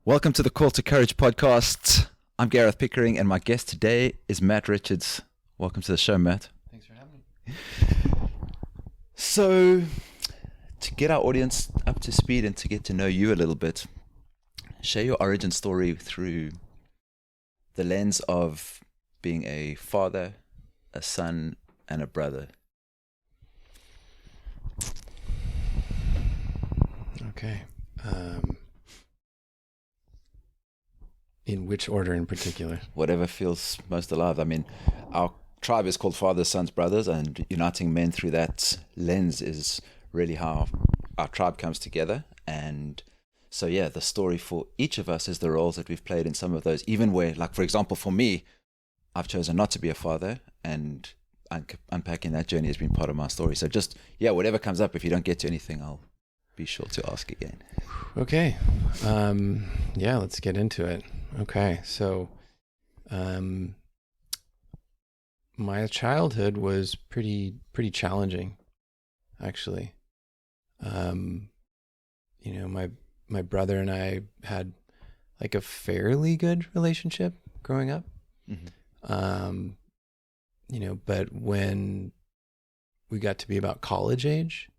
Welcome to the Call to Courage podcast. I'm Gareth Pickering, and my guest today is Matt Richards. Welcome to the show, Matt. Thanks for having me. So, to get our audience up to speed and to get to know you a little bit, share your origin story through the lens of being a father, a son, and a brother. Okay. In which order in particular? Whatever feels most alive. I mean, our tribe is called Fathers, Sons, Brothers, and uniting men through that lens is really how our tribe comes together. And so, yeah, the story for each of us is the roles that we've played in some of those, even where, like, for example, for me, I've chosen not to be a father, and unpacking that journey has been part of my story. So just, yeah, whatever comes up, if you don't get to anything, I'll be sure to ask again. Okay. Yeah, let's get into it. Okay. So, my childhood was pretty challenging, actually. My brother and I had like a fairly good relationship growing up. Mm-hmm. But when we got to be about college age,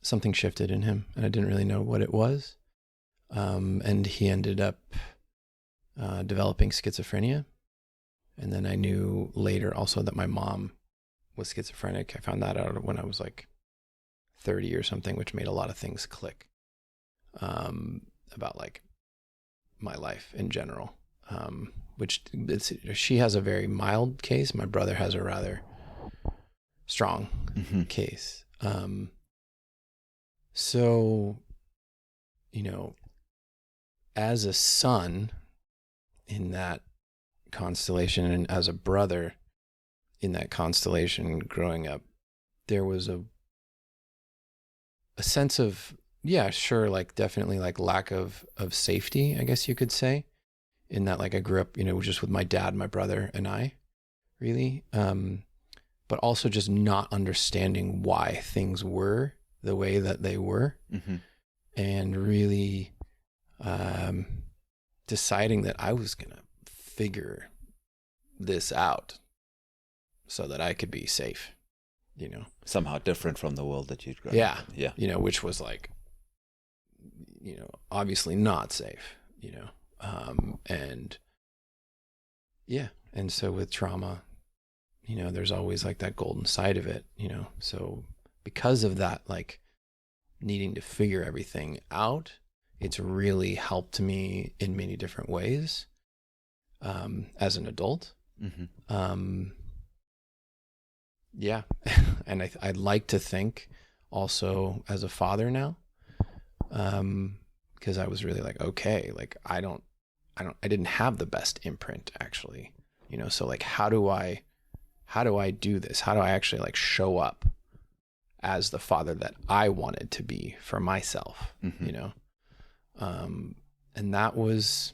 something shifted in him, and I didn't really know what it was. And he ended up developing schizophrenia. And then I knew later also that my mom was schizophrenic. I found that out when I was like 30 or something, which made a lot of things click about like my life in general. She has a very mild case. My brother has a rather strong case. So, as a son in that constellation and as a brother in that constellation growing up, there was a sense of, yeah, sure, like definitely like lack of safety, I guess you could say, in that like I grew up, just with my dad, my brother, and I, really. But also just not understanding why things were the way that they were, and really deciding that I was going to figure this out so that I could be safe, Somehow different from the world that you'd grown up. Yeah. Which was like, obviously not safe, and yeah. And so with trauma, there's always like that golden side of it, so because of that, like needing to figure everything out, it's really helped me in many different ways, as an adult. Yeah. And I'd like to think also as a father now, because I was really like, okay, like I didn't have the best imprint actually, so like, how do I do this? How do I actually like show up as the father that I wanted to be for myself, and that was,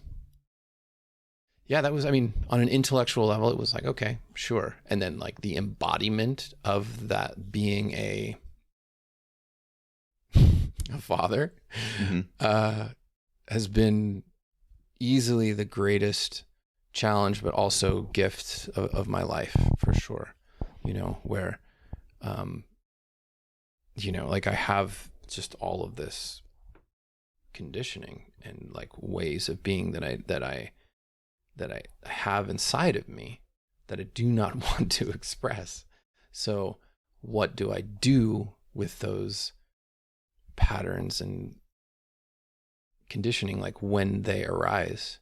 I mean, on an intellectual level, it was like, okay, sure. And then like the embodiment of that being a father, has been easily the greatest challenge, but also gift of my life for sure, where, like I have just all of this conditioning and like ways of being that I have inside of me that I do not want to express. So what do I do with those patterns and conditioning, like when they arise,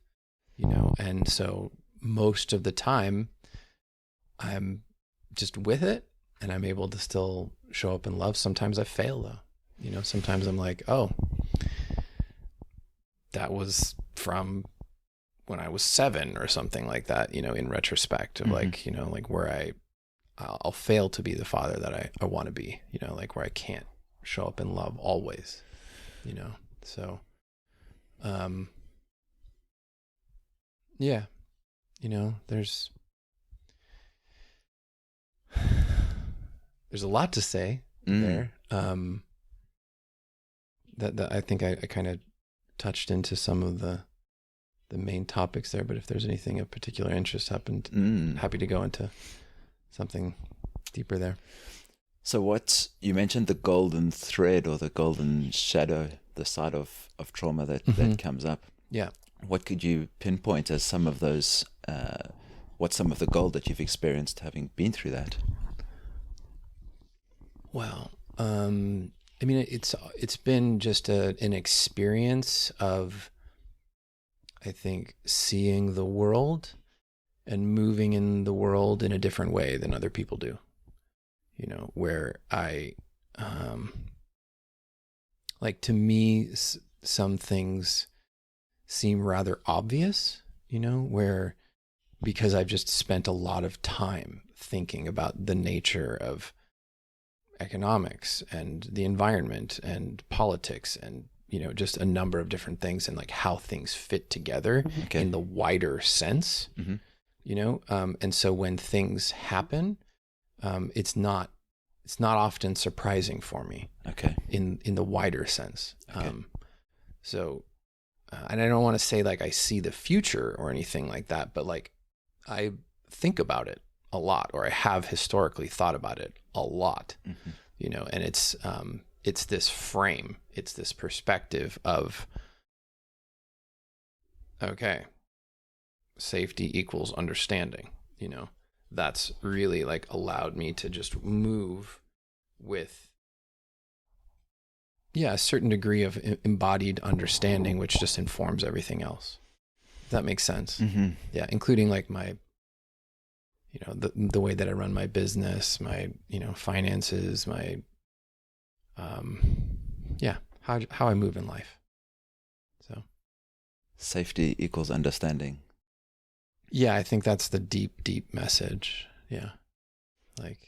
and so most of the time I'm just with it and I'm able to still show up in love. Sometimes I fail though, sometimes I'm like, oh, that was from when I was 7 or something like that, in retrospect of like, like where I'll fail to be the father that I want to be, like where I can't show up in love always, so, yeah, there's a lot to say there. that I think I kind of touched into some of the main topics there, but if there's anything of particular interest, happy to go into something deeper there. So you mentioned the golden thread or the golden shadow, the side of trauma that comes up. Yeah. What could you pinpoint as some of those, what's some of the gold that you've experienced having been through that? Well, I mean, it's been just an experience of, I think, seeing the world and moving in the world in a different way than other people do. You know, where like, to me, some things seem rather obvious, you know, where, because I've just spent a lot of time thinking about the nature of economics and the environment and politics and, you know, just a number of different things and like how things fit together in the wider sense, you know? And so when things happen, it's not often surprising for me in the wider sense. So, and I don't want to say like I see the future or anything like that, but like I think about it a lot, or I have historically thought about it a lot, you know, and it's this frame, it's this perspective of, okay, safety equals understanding, you know, that's really like allowed me to just move with, a certain degree of embodied understanding, which just informs everything else. If that makes sense. Yeah. Including like my, you know, the way that I run my business, my, you know, finances, my, how I move in life. So safety equals understanding. Yeah. I think that's the deep message. Yeah. Like,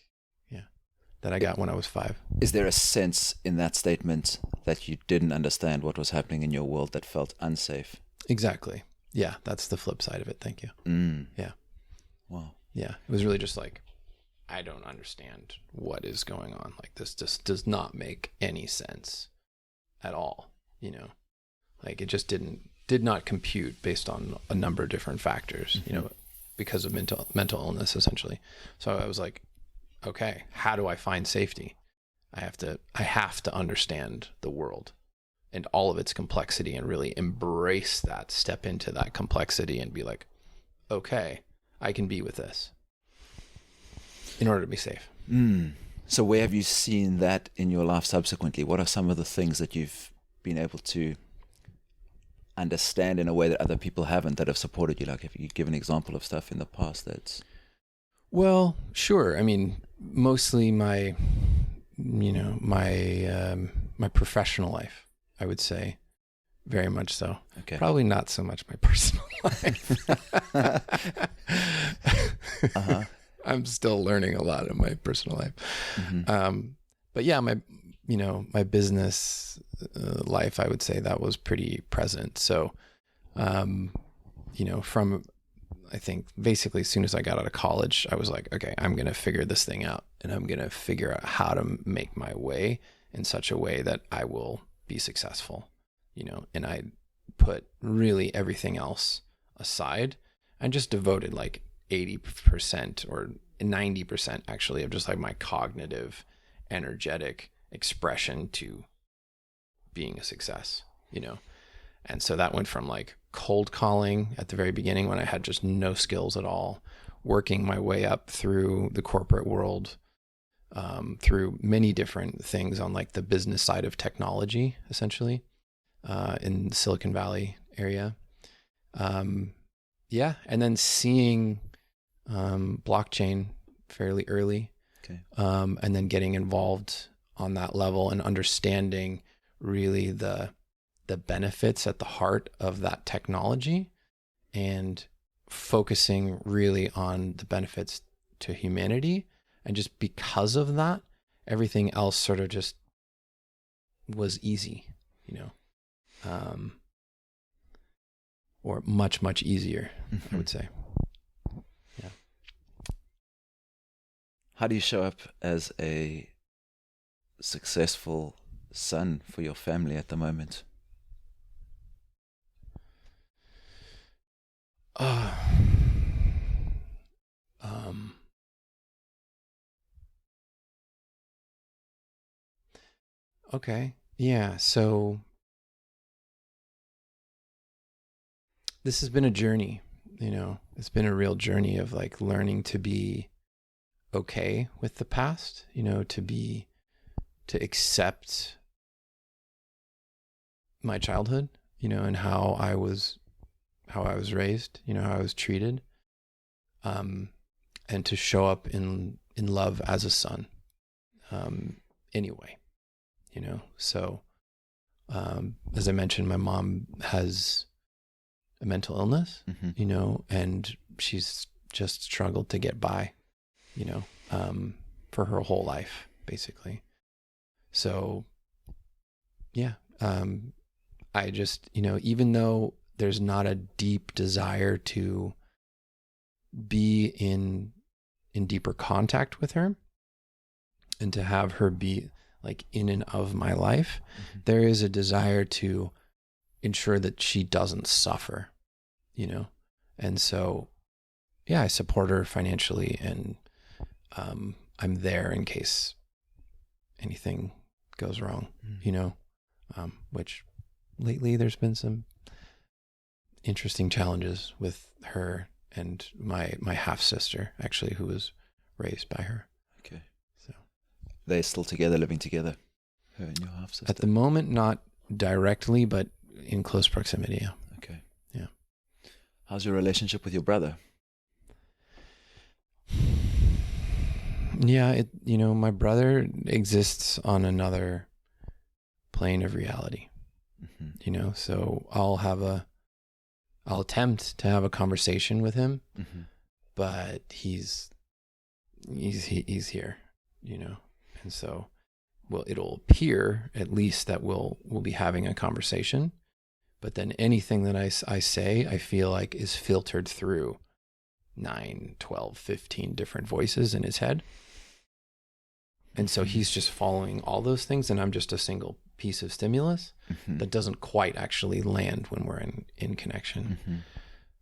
that I got when I was 5. Is there a sense in that statement that you didn't understand what was happening in your world that felt unsafe? Exactly. Yeah. That's the flip side of it. Thank you. Yeah. Wow. Yeah. It was really just like, I don't understand what is going on. Like, this just does not make any sense at all. You know, like it just did not compute based on a number of different factors, you know, because of mental illness, essentially. So I was like, okay, how do I find safety? I have to understand the world and all of its complexity and really embrace that, step into that complexity and be like, okay, I can be with this in order to be safe. So where have you seen that in your life subsequently? What are some of the things that you've been able to understand in a way that other people haven't, that have supported you? Like, if you give an example of stuff in the past that's... Well, sure. I mean, mostly my, you know, my professional life, I would say, very much so. Okay. Probably not so much my personal life. I'm still learning a lot in my personal life. But yeah, my business life, I would say that was pretty present. So, you know, from, I think basically as soon as I got out of college, I was like, okay, I'm going to figure this thing out, and I'm going to figure out how to make my way in such a way that I will be successful, you know, and I put really everything else aside and just devoted like 80% or 90% actually of just like my cognitive, energetic expression to being a success, you know? And so that went from like cold calling at the very beginning when I had just no skills at all, working my way up through the corporate world, through many different things on like the business side of technology, essentially, in the Silicon Valley area. And then seeing blockchain fairly early, and then getting involved on that level and understanding really the benefits at the heart of that technology, and focusing really on the benefits to humanity. And just because of that, everything else sort of just was easy, you know, or much, much easier, I would say. Yeah. How do you show up as a successful son for your family at the moment? Okay. Yeah. So this has been a journey, it's been a real journey of like learning to be okay with the past, to accept my childhood, and how I was raised, how I was treated, and to show up in love as a son, anyway, So, as I mentioned, my mom has a mental illness, and she's just struggled to get by, for her whole life, basically. So, yeah, I just, even though there's not a deep desire to be in deeper contact with her and to have her be like in and of my life, there is a desire to ensure that she doesn't suffer, And so, yeah, I support her financially, and I'm there in case anything goes wrong, which lately there's been some interesting challenges with her and my half sister, actually, who was raised by her. Okay. So they're still together, living together, her and your half sister? At the moment, not directly, but in close proximity. Yeah. Okay. Yeah. How's your relationship with your brother? Yeah, my brother exists on another plane of reality, so I'll attempt to have a conversation with him, but he's here, and so, well, it'll appear at least that we'll be having a conversation, but then anything that I say, I feel like is filtered through 9, 12, 15 different voices in his head. And so he's just following all those things, and I'm just a single piece of stimulus that doesn't quite actually land when we're in connection.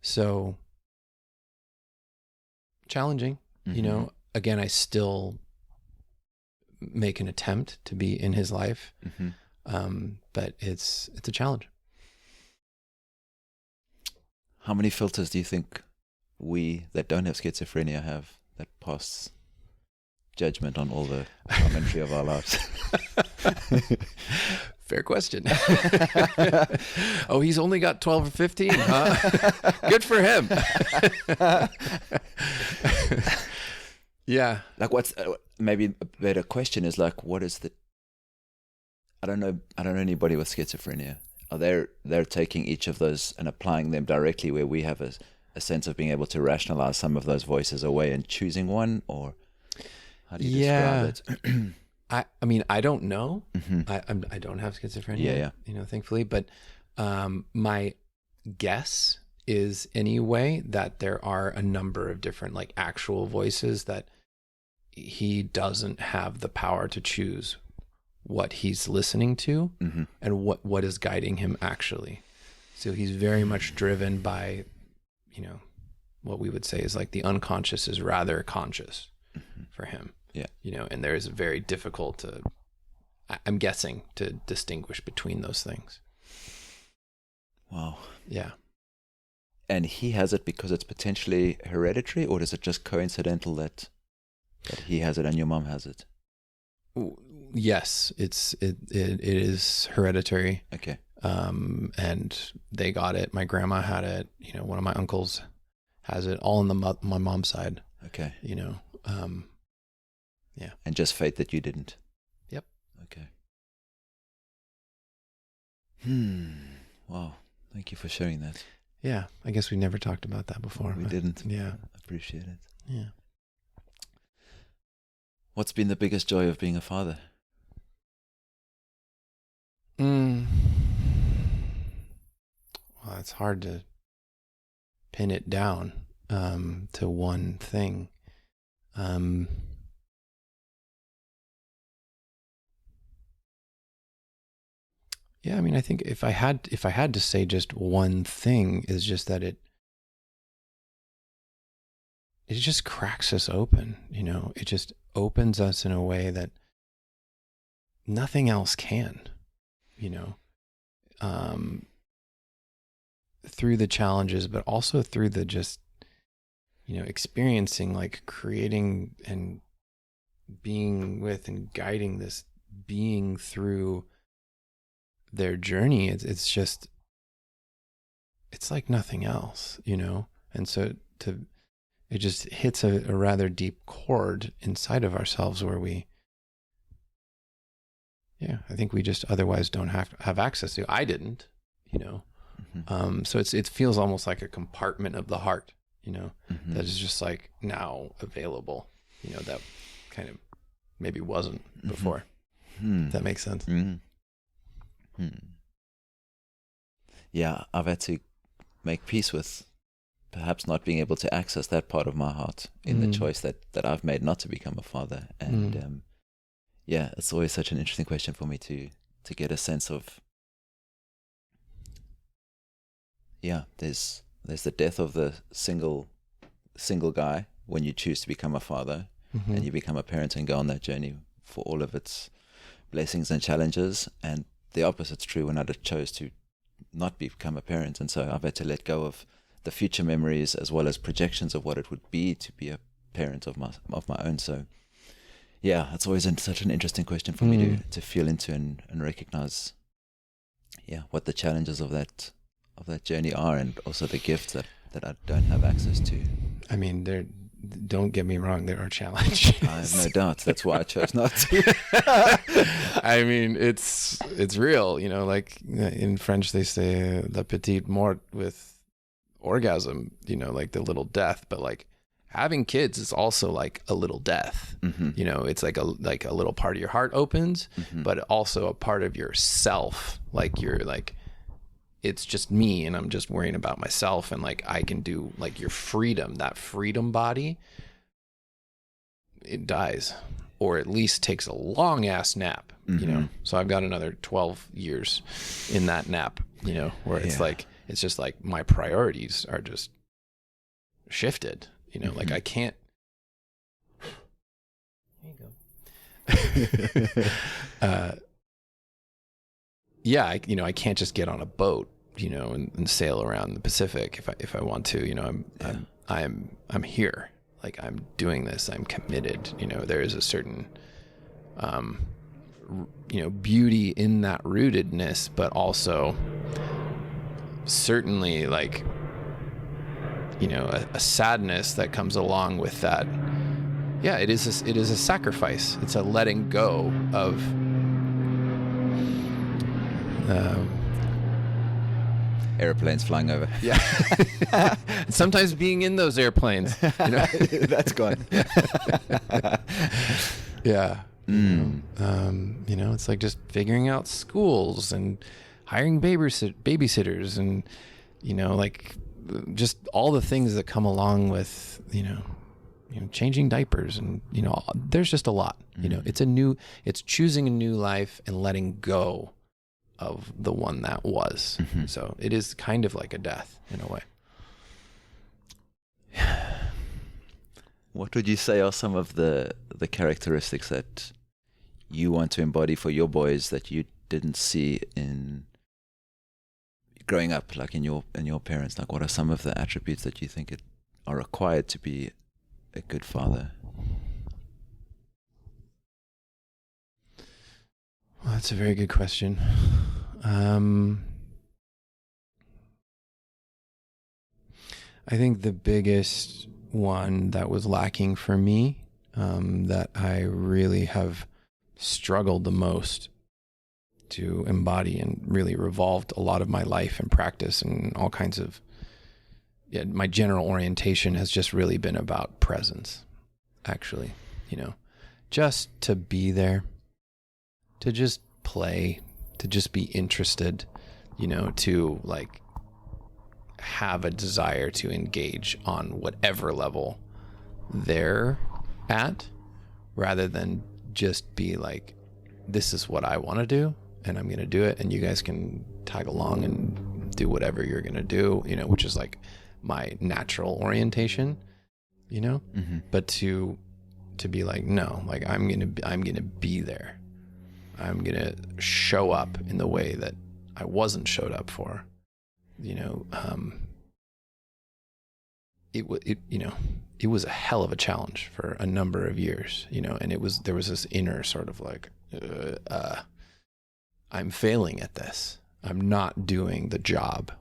So challenging, again, I still make an attempt to be in his life, but it's a challenge. How many filters do you think we that don't have schizophrenia have that pass judgment on all the commentary of our lives? Fair question. Oh, he's only got 12 or 15, huh? Good for him. Yeah. Like, what's maybe a better question is like, what is the? I don't know anybody with schizophrenia. Are they're taking each of those and applying them directly, where we have a sense of being able to rationalize some of those voices away and choosing one, or how do you describe it? I mean, I don't know. I don't have schizophrenia. Yeah. Thankfully, but my guess is anyway that there are a number of different like actual voices that he doesn't have the power to choose what he's listening to and what is guiding him actually. So he's very much driven by, what we would say is like the unconscious is rather conscious for him. Yeah. And there is very difficult to, I'm guessing, to distinguish between those things. Wow. Yeah. And he has it because it's potentially hereditary, or is it just coincidental that he has it and your mom has it? Yes, it is hereditary. Okay. And they got it. My grandma had it. One of my uncles has it. All on my mom's side. Okay. Yeah. And just fate that you didn't. Yep. Okay. Wow. Thank you for sharing that. Yeah. I guess we never talked about that before. We didn't. Yeah. I appreciate it. Yeah. What's been the biggest joy of being a father? Well, it's hard to pin it down to one thing. Yeah, I mean, I think if I had to say just one thing, is just that it just cracks us open, you know. It just opens us in a way that nothing else can, you know. Through the challenges, but also through the just, you know, experiencing, like creating and being with and guiding this being through their journey. It's just, it's like nothing else, you know? And so it just hits a rather deep chord inside of ourselves where I think we just otherwise don't have access to. I didn't, you know? Mm-hmm. So it feels almost like a compartment of the heart, you know, mm-hmm. that is just like now available, you know, that kind of maybe wasn't before. Mm-hmm. If that makes sense. Mm-hmm. Yeah, I've had to make peace with perhaps not being able to access that part of my heart in the choice that I've made not to become a father. And yeah, it's always such an interesting question for me to get a sense of. Yeah, there's the death of the single guy when you choose to become a father, mm-hmm. and you become a parent and go on that journey for all of its blessings and challenges. And the opposite's true when I chose to not become a parent, and so I've had to let go of the future memories as well as projections of what it would be to be a parent of my own. So yeah, it's always such an interesting question for me to feel into and recognize, what the challenges of that journey are, and also the gifts that I don't have access to. I mean, don't get me wrong, there are challenges. I have no doubt. That's why I chose not to. I mean, it's real, you know, like in French, they say la petite mort with orgasm, you know, like the little death, but like having kids is also like a little death, mm-hmm. you know, it's like a little part of your heart opens, mm-hmm. but also a part of yourself. Like you're like, it's just me and I'm just worrying about myself, and like I can do, like, your freedom, that freedom body, it dies, or at least takes a long ass nap, mm-hmm. you know? So I've got another 12 years in that nap, you know, where it's like, it's just like my priorities are just shifted, you know, mm-hmm. like I can't. There you go. I can't just get on a boat, you know, and sail around the Pacific if I want to, you know. I'm here, like I'm doing this, I'm committed, you know. There is a certain beauty in that rootedness, but also certainly, like, you know, a sadness that comes along with that. Yeah, it is a sacrifice. It's a letting go of airplanes flying over. Yeah. Sometimes being in those airplanes, you know. That's gone. Yeah. You know, it's like just figuring out schools and hiring babysitters and, you know, like just all the things that come along with, you know, changing diapers, and, you know, there's just a lot, you know. It's choosing a new life and letting go of the one that was. Mm-hmm. So it is kind of like a death in a way. What would you say are some of the characteristics that you want to embody for your boys that you didn't see in growing up, like in your parents? Like, what are some of the attributes that you think are required to be a good father? Well, that's a very good question. I think the biggest one that was lacking for me, that I really have struggled the most to embody and really revolved a lot of my life and practice and all kinds of, my general orientation has just really been about presence, actually, you know, just to be there, to just play, to just be interested, you know, to like have a desire to engage on whatever level they're at, rather than just be like, this is what I want to do and I'm going to do it, and you guys can tag along and do whatever you're going to do, you know, which is like my natural orientation, you know, but to be like, no, like I'm going to be there. I'm going to show up in the way that I wasn't showed up for, you know. It was a hell of a challenge for a number of years, you know, and there was this inner sort of like, I'm failing at this. I'm not doing the job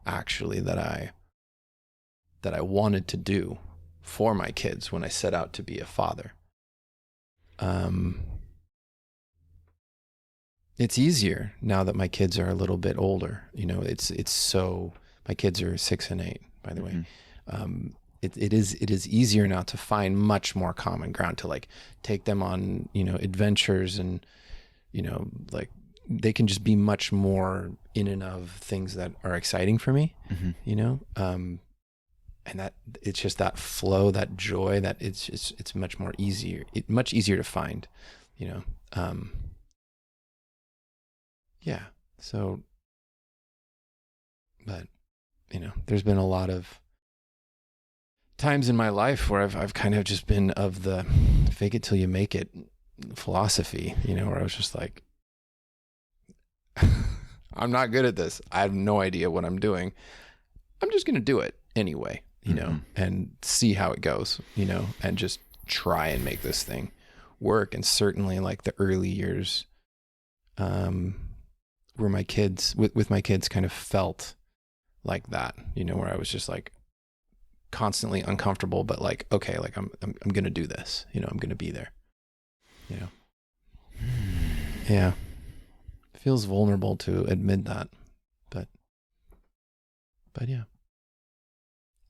actually that I wanted to do for my kids when I set out to be a father. It's easier now that my kids are a little bit older, you know. My kids are 6 and 8, by the way. It is easier now to find much more common ground, to like take them on, you know, adventures, and, you know, like they can just be much more in and of things that are exciting for me, you know. And that it's just that flow, that joy, that it's much easier to find, you know. Yeah. So, but, you know, there's been a lot of times in my life where I've kind of just been of the fake it till you make it philosophy, you know, where I was just like, I'm not good at this. I have no idea what I'm doing. I'm just going to do it anyway, you know, and see how it goes, you know, and just try and make this thing work. And certainly like the early years, where my kids with my kids kind of felt like that, you know, where I was just like constantly uncomfortable, but like, okay, like I'm going to do this, you know, I'm going to be there, you know. Yeah. Feels vulnerable to admit that, but yeah.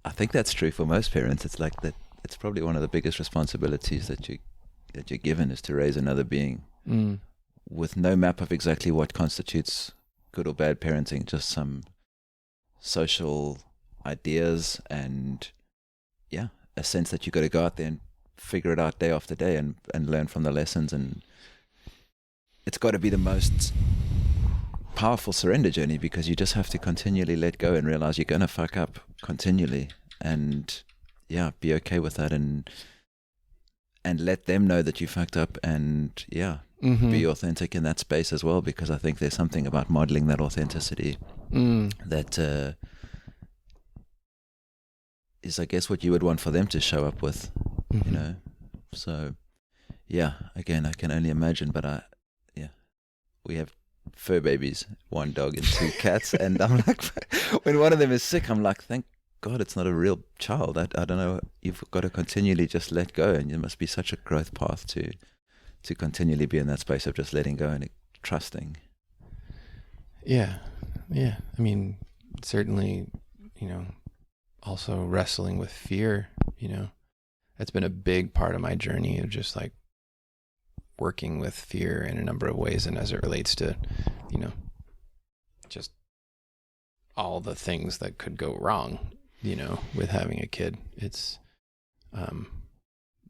I think that's true for most parents. It's like that. It's probably one of the biggest responsibilities that you're given, is to raise another being with no map of exactly what constitutes good or bad parenting, just some social ideas and a sense that you got to go out there and figure it out day after day and learn from the lessons. And it's got to be the most powerful surrender journey, because you just have to continually let go and realize you're going to fuck up continually, and be okay with that, and let them know that you fucked up, and be authentic in that space as well, because I think there's something about modeling that authenticity that is, I guess, what you would want for them to show up with, you know. So again, I can only imagine, but we have fur babies, 1 dog and 2 cats, and I'm like, when one of them is sick, I'm like, thank God it's not a real child. I don't know, you've got to continually just let go, and it must be such a growth path to continually be in that space of just letting go and trusting. Yeah. I mean, certainly, you know, also wrestling with fear, you know, that's been a big part of my journey, of just like working with fear in a number of ways, and as it relates to, you know, just all the things that could go wrong, you know, with having a kid. It's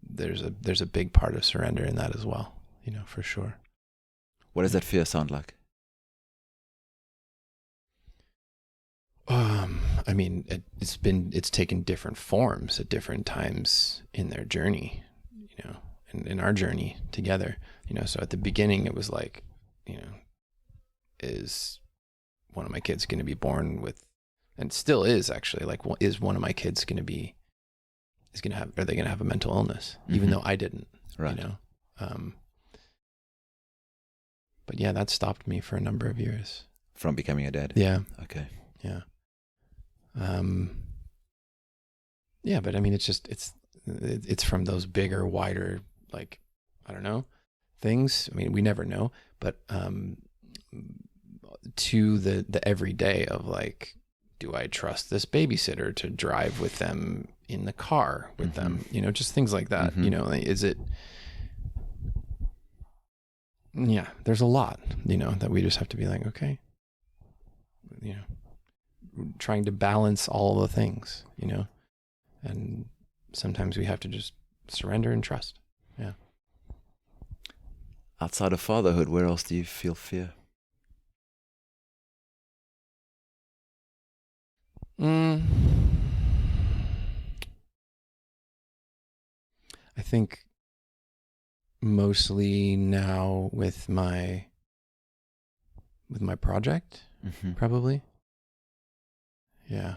there's a big part of surrender in that as well, you know, for sure. What does that fear sound like? I mean, it's taken different forms at different times in their journey, you know, and in our journey together, you know. So at the beginning it was like, you know, is one of my kids going to be born with, and still is actually, like, is one of my kids going to be, are they going to have a mental illness, even though I didn't, right? You know? But yeah, that stopped me for a number of years. From becoming a dad? Yeah. Okay. Yeah. Yeah, but I mean, it's from those bigger, wider, like, I don't know, things. I mean, we never know, but, to the everyday of like, do I trust this babysitter to drive with them in the car with them? You know, just things like that. You know, is it, there's a lot, you know, that we just have to be like, okay, you know, trying to balance all the things, you know, and sometimes we have to just surrender and trust. Yeah. Outside of fatherhood, where else do you feel fear? I think mostly now with my project, probably. Yeah.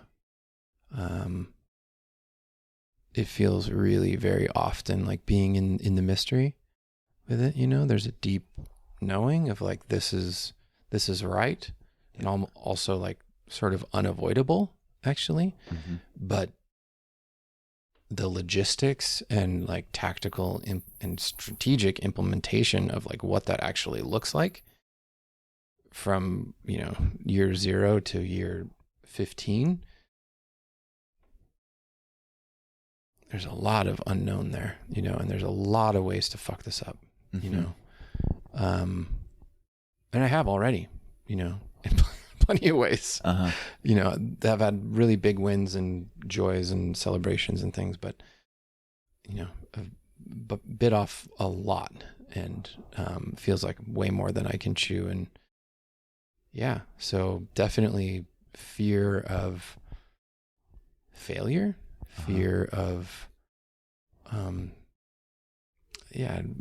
It feels really very often like being in the mystery with it, there's a deep knowing of like, this is right. And also like sort of unavoidable actually, but the logistics and like tactical and strategic implementation of like what that actually looks like from, year 0 to year 15, there's a lot of unknown there, and there's a lot of ways to fuck this up, and I have already, in plenty of ways, I've had really big wins and joys and celebrations and things, but, I've bit off a lot and feels like way more than I can chew. And yeah, so definitely fear of failure, fear of,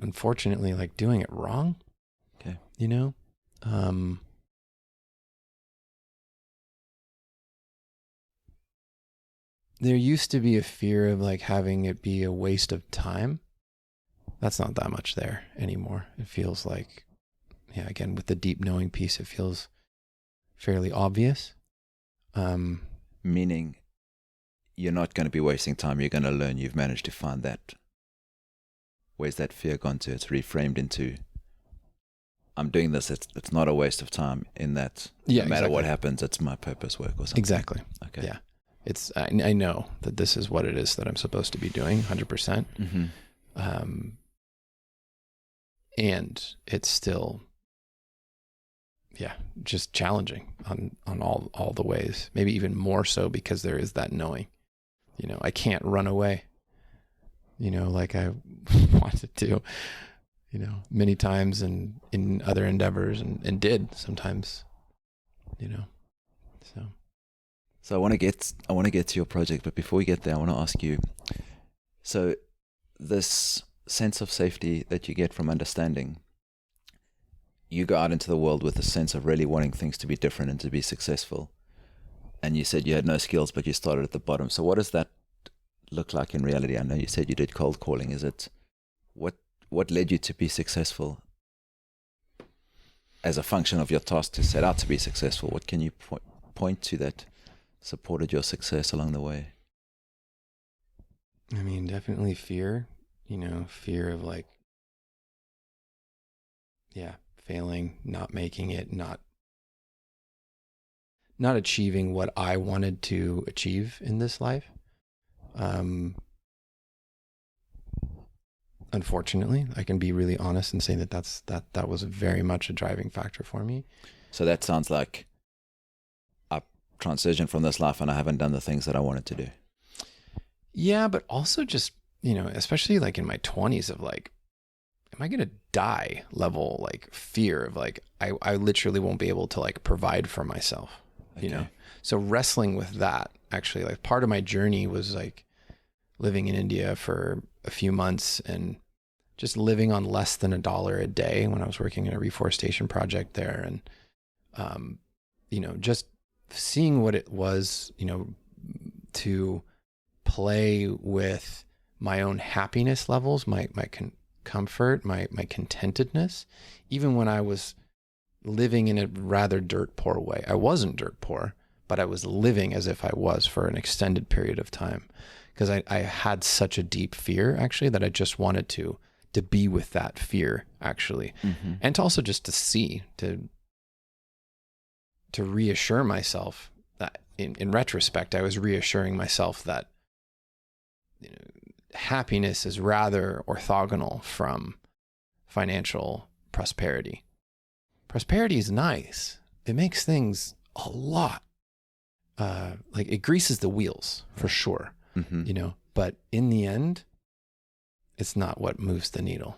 unfortunately, like doing it wrong. Okay. There used to be a fear of like having it be a waste of time. That's not that much there anymore. It feels like, again, with the deep knowing piece, it feels fairly obvious. Meaning you're not going to be wasting time. You're going to learn. You've managed to find that. Where's that fear gone to? It's reframed into, I'm doing this. It's not a waste of time in that no matter what happens, it's my purpose work or something. Exactly. Okay. Yeah. I know that this is what it is that I'm supposed to be doing 100%. And it's still, just challenging on all the ways, maybe even more so because there is that knowing, I can't run away, like I wanted to, many times and in other endeavors and did sometimes, so. So I want to get to your project, but before we get there, I want to ask you, so this sense of safety that you get from understanding, you go out into the world with a sense of really wanting things to be different and to be successful. And you said you had no skills, but you started at the bottom. So what does that look like in reality? I know you said you did cold calling. Is it, what led you to be successful as a function of your task to set out to be successful? What can you point to that supported your success along the way? I mean, definitely fear, fear of like, failing, not making it, not achieving what I wanted to achieve in this life. Unfortunately, I can be really honest and say that was very much a driving factor for me. So that sounds like I transitioned from this life and I haven't done the things that I wanted to do. Yeah, but also just, especially like in my 20s of like, am I going to die level, like fear of like, I literally won't be able to like provide for myself, So wrestling with that actually, like part of my journey was like living in India for a few months and just living on less than $1 a day when I was working in a reforestation project there. And, just seeing what it was, to play with my own happiness levels, my comfort, my contentedness, even when I was living in a rather dirt poor way. I wasn't dirt poor, but I was living as if I was for an extended period of time because I had such a deep fear actually that I just wanted to be with that fear actually. And to also just to see, to reassure myself that in retrospect, I was reassuring myself that happiness is rather orthogonal from financial prosperity. Prosperity is nice. It makes things a lot, like it greases the wheels for sure, but in the end, it's not what moves the needle.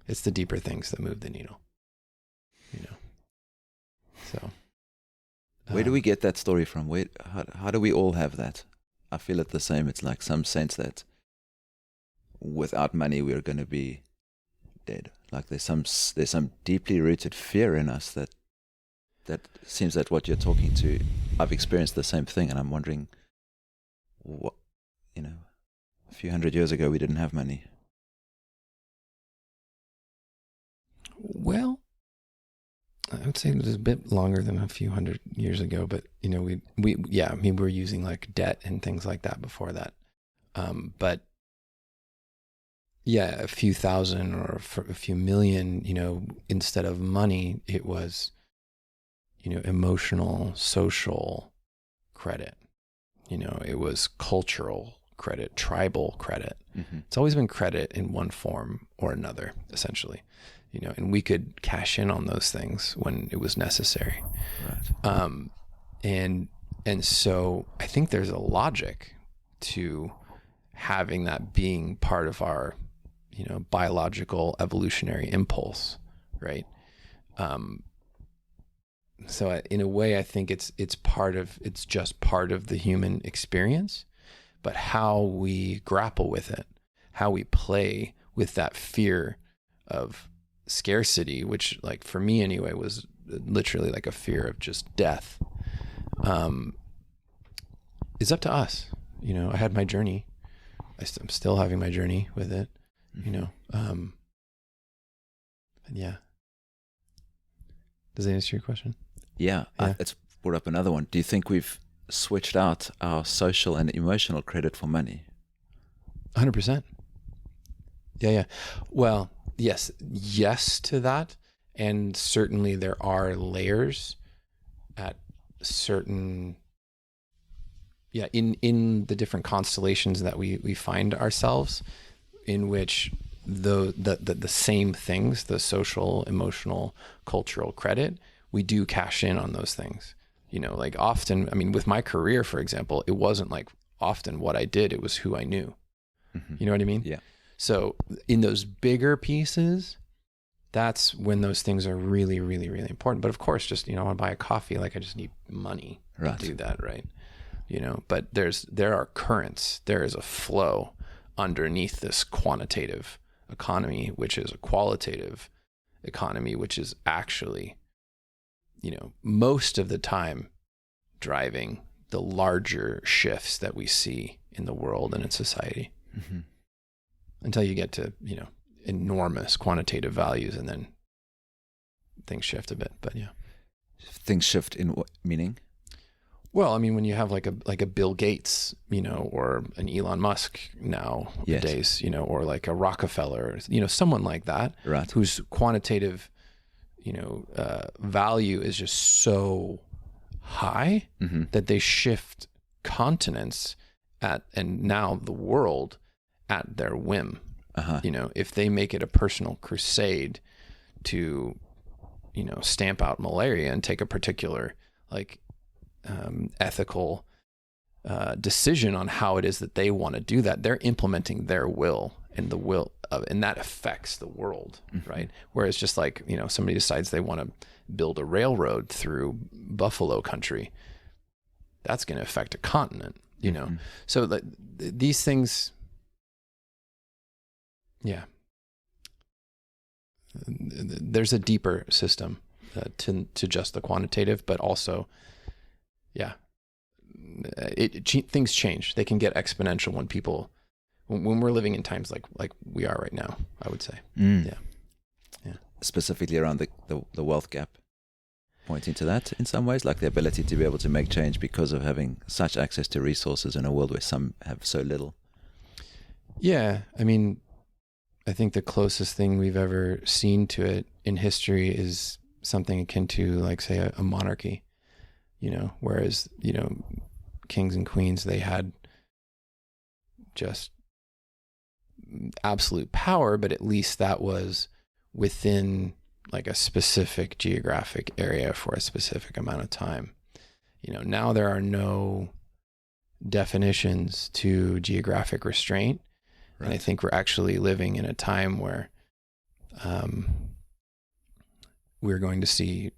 It's the deeper things that move the needle, so, Where do we get that story from? How do we all have that? I feel it the same. It's like some sense that without money we're going to be dead. Like there's some deeply rooted fear in us that seems that what you're talking to. I've experienced the same thing, and I'm wondering, what, a few hundred years ago we didn't have money. Well, I would say it was a bit longer than a few hundred years ago, but we're using like debt and things like that before that. But yeah, a few thousand or a few million, instead of money, it was, emotional, social credit. It was cultural credit, tribal credit. Mm-hmm. It's always been credit in one form or another, essentially. And we could cash in on those things when it was necessary. Right. And so I think there's a logic to having that being part of our, biological evolutionary impulse, right? So in a way, I think it's just part of the human experience, but how we grapple with it, how we play with that fear of scarcity, which, like, for me anyway, was literally like a fear of just death, is up to us. I had my journey. I'm still having my journey with it, and yeah. Does that answer your question? Yeah. It's brought up another one. Do you think we've switched out our social and emotional credit for money? 100%. Yeah. Well, yes to that. And certainly there are layers at certain, in the different constellations that we find ourselves, in which the same things, the social, emotional, cultural credit, we do cash in on those things. Like often, I mean, with my career, for example, it wasn't like often what I did, it was who I knew. Mm-hmm. You know what I mean? Yeah. So in those bigger pieces, that's when those things are really, really, really important. But of course, just, I want to buy a coffee, like I just need money to do that, right? But there are currents, there is a flow underneath this quantitative economy, which is a qualitative economy, which is actually, most of the time driving the larger shifts that we see in the world and in society. Mm-hmm. Until you get to, enormous quantitative values, and then things shift a bit. But yeah. Things shift in what meaning? Well, I mean, when you have like a Bill Gates, or an Elon Musk nowadays, or like a Rockefeller, someone like that, right, whose quantitative, value is just so high, mm-hmm, that they shift continents and now the world at their whim. uh-huh, If they make it a personal crusade to, stamp out malaria and take a particular ethical decision on how it is that they want to do that, they're implementing their will and the will of, and that affects the world, mm-hmm, right? Whereas just like, somebody decides they want to build a railroad through buffalo country, that's going to affect a continent, mm-hmm. So these things, yeah, there's a deeper system to just the quantitative, but also, yeah, things change. They can get exponential when we're living in times like we are right now, I would say. Yeah. Specifically around the wealth gap, pointing to that in some ways, like the ability to be able to make change because of having such access to resources in a world where some have so little. Yeah, I mean, I think the closest thing we've ever seen to it in history is something akin to, like, say, a monarchy, whereas, kings and queens, they had just absolute power, but at least that was within like a specific geographic area for a specific amount of time. Now there are no definitions to geographic restraint. Right. And I think we're actually living in a time where we're going to see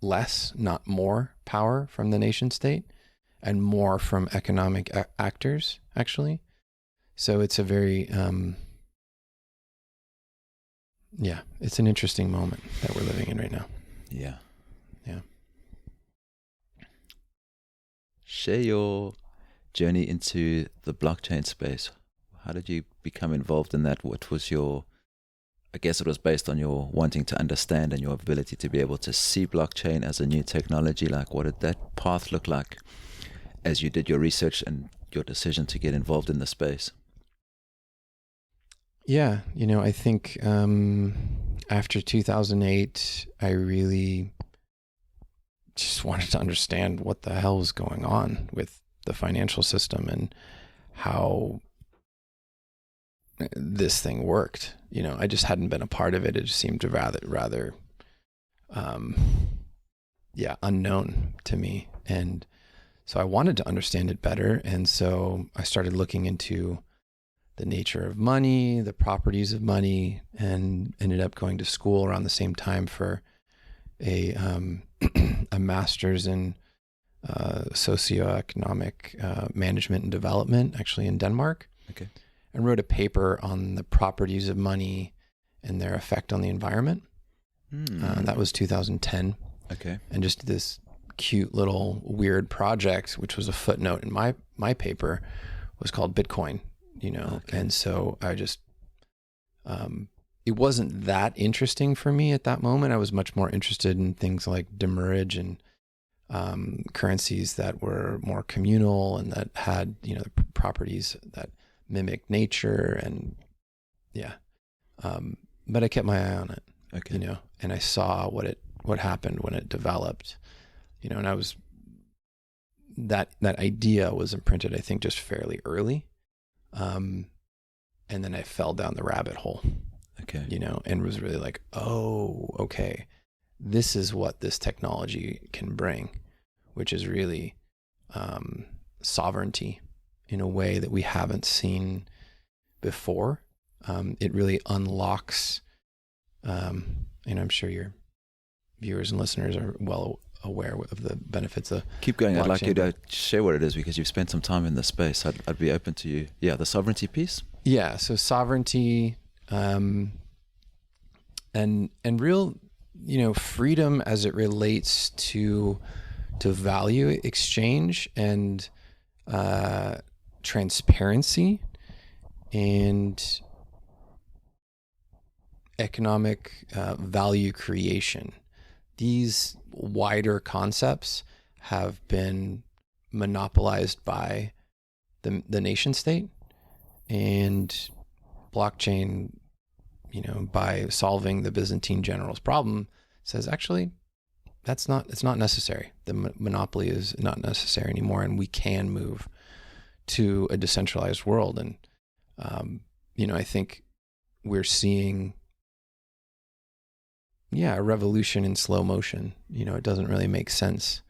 less, not more power from the nation state and more from economic actors, actually. So it's a very, it's an interesting moment that we're living in right now. Yeah. Yeah. Share your journey into the blockchain space. How did you become involved in that? What was your, I guess it was based on your wanting to understand and your ability to be able to see blockchain as a new technology. Like, what did that path look like as you did your research and your decision to get involved in the space? Yeah, I think after 2008, I really just wanted to understand what the hell was going on with the financial system and how this thing worked. I just hadn't been a part of it. It just seemed rather unknown to me. And so I wanted to understand it better. And so I started looking into the nature of money, the properties of money, and ended up going to school around the same time for a master's in socioeconomic management and development, actually in Denmark. Okay. And wrote a paper on the properties of money and their effect on the environment. That was 2010. Okay. And just this cute little weird project, which was a footnote in my paper, was called Bitcoin, Okay. And so I just, it wasn't that interesting for me at that moment. I was much more interested in things like demurrage and currencies that were more communal and that had, the properties that mimic nature and but I kept my eye on it, Okay. and I saw what happened when it developed, and I was, that idea was imprinted, I think, just fairly early. And then I fell down the rabbit hole, Okay. And was really like, oh, okay, this is what this technology can bring, which is really sovereignty in a way that we haven't seen before. It really unlocks, and I'm sure your viewers and listeners are well aware of the benefits of Keep going. blockchain. I'd like you to share what it is because you've spent some time in the space. I'd be open to you. Yeah, the sovereignty piece. Yeah, so sovereignty, and real, freedom as it relates to value exchange and transparency and economic value creation. These wider concepts have been monopolized by the nation state, and blockchain, by solving the Byzantine general's problem, says actually it's not necessary. The monopoly is not necessary anymore, and we can move to a decentralized world. And I think we're seeing a revolution in slow motion. It doesn't really make sense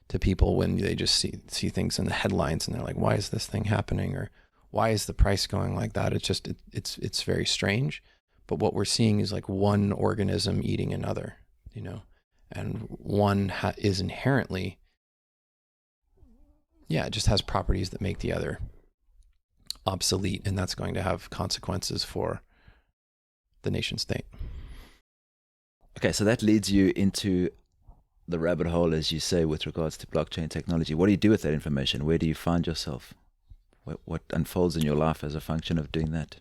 to people when they just see things in the headlines and they're like, why is this thing happening? Or why is the price going like that? It's just, it's very strange. But what we're seeing is like one organism eating another, and one is inherently, it just has properties that make the other obsolete. And that's going to have consequences for the nation state. Okay, so that leads you into the rabbit hole, as you say, with regards to blockchain technology. What do you do with that information? Where do you find yourself? What unfolds in your life as a function of doing that?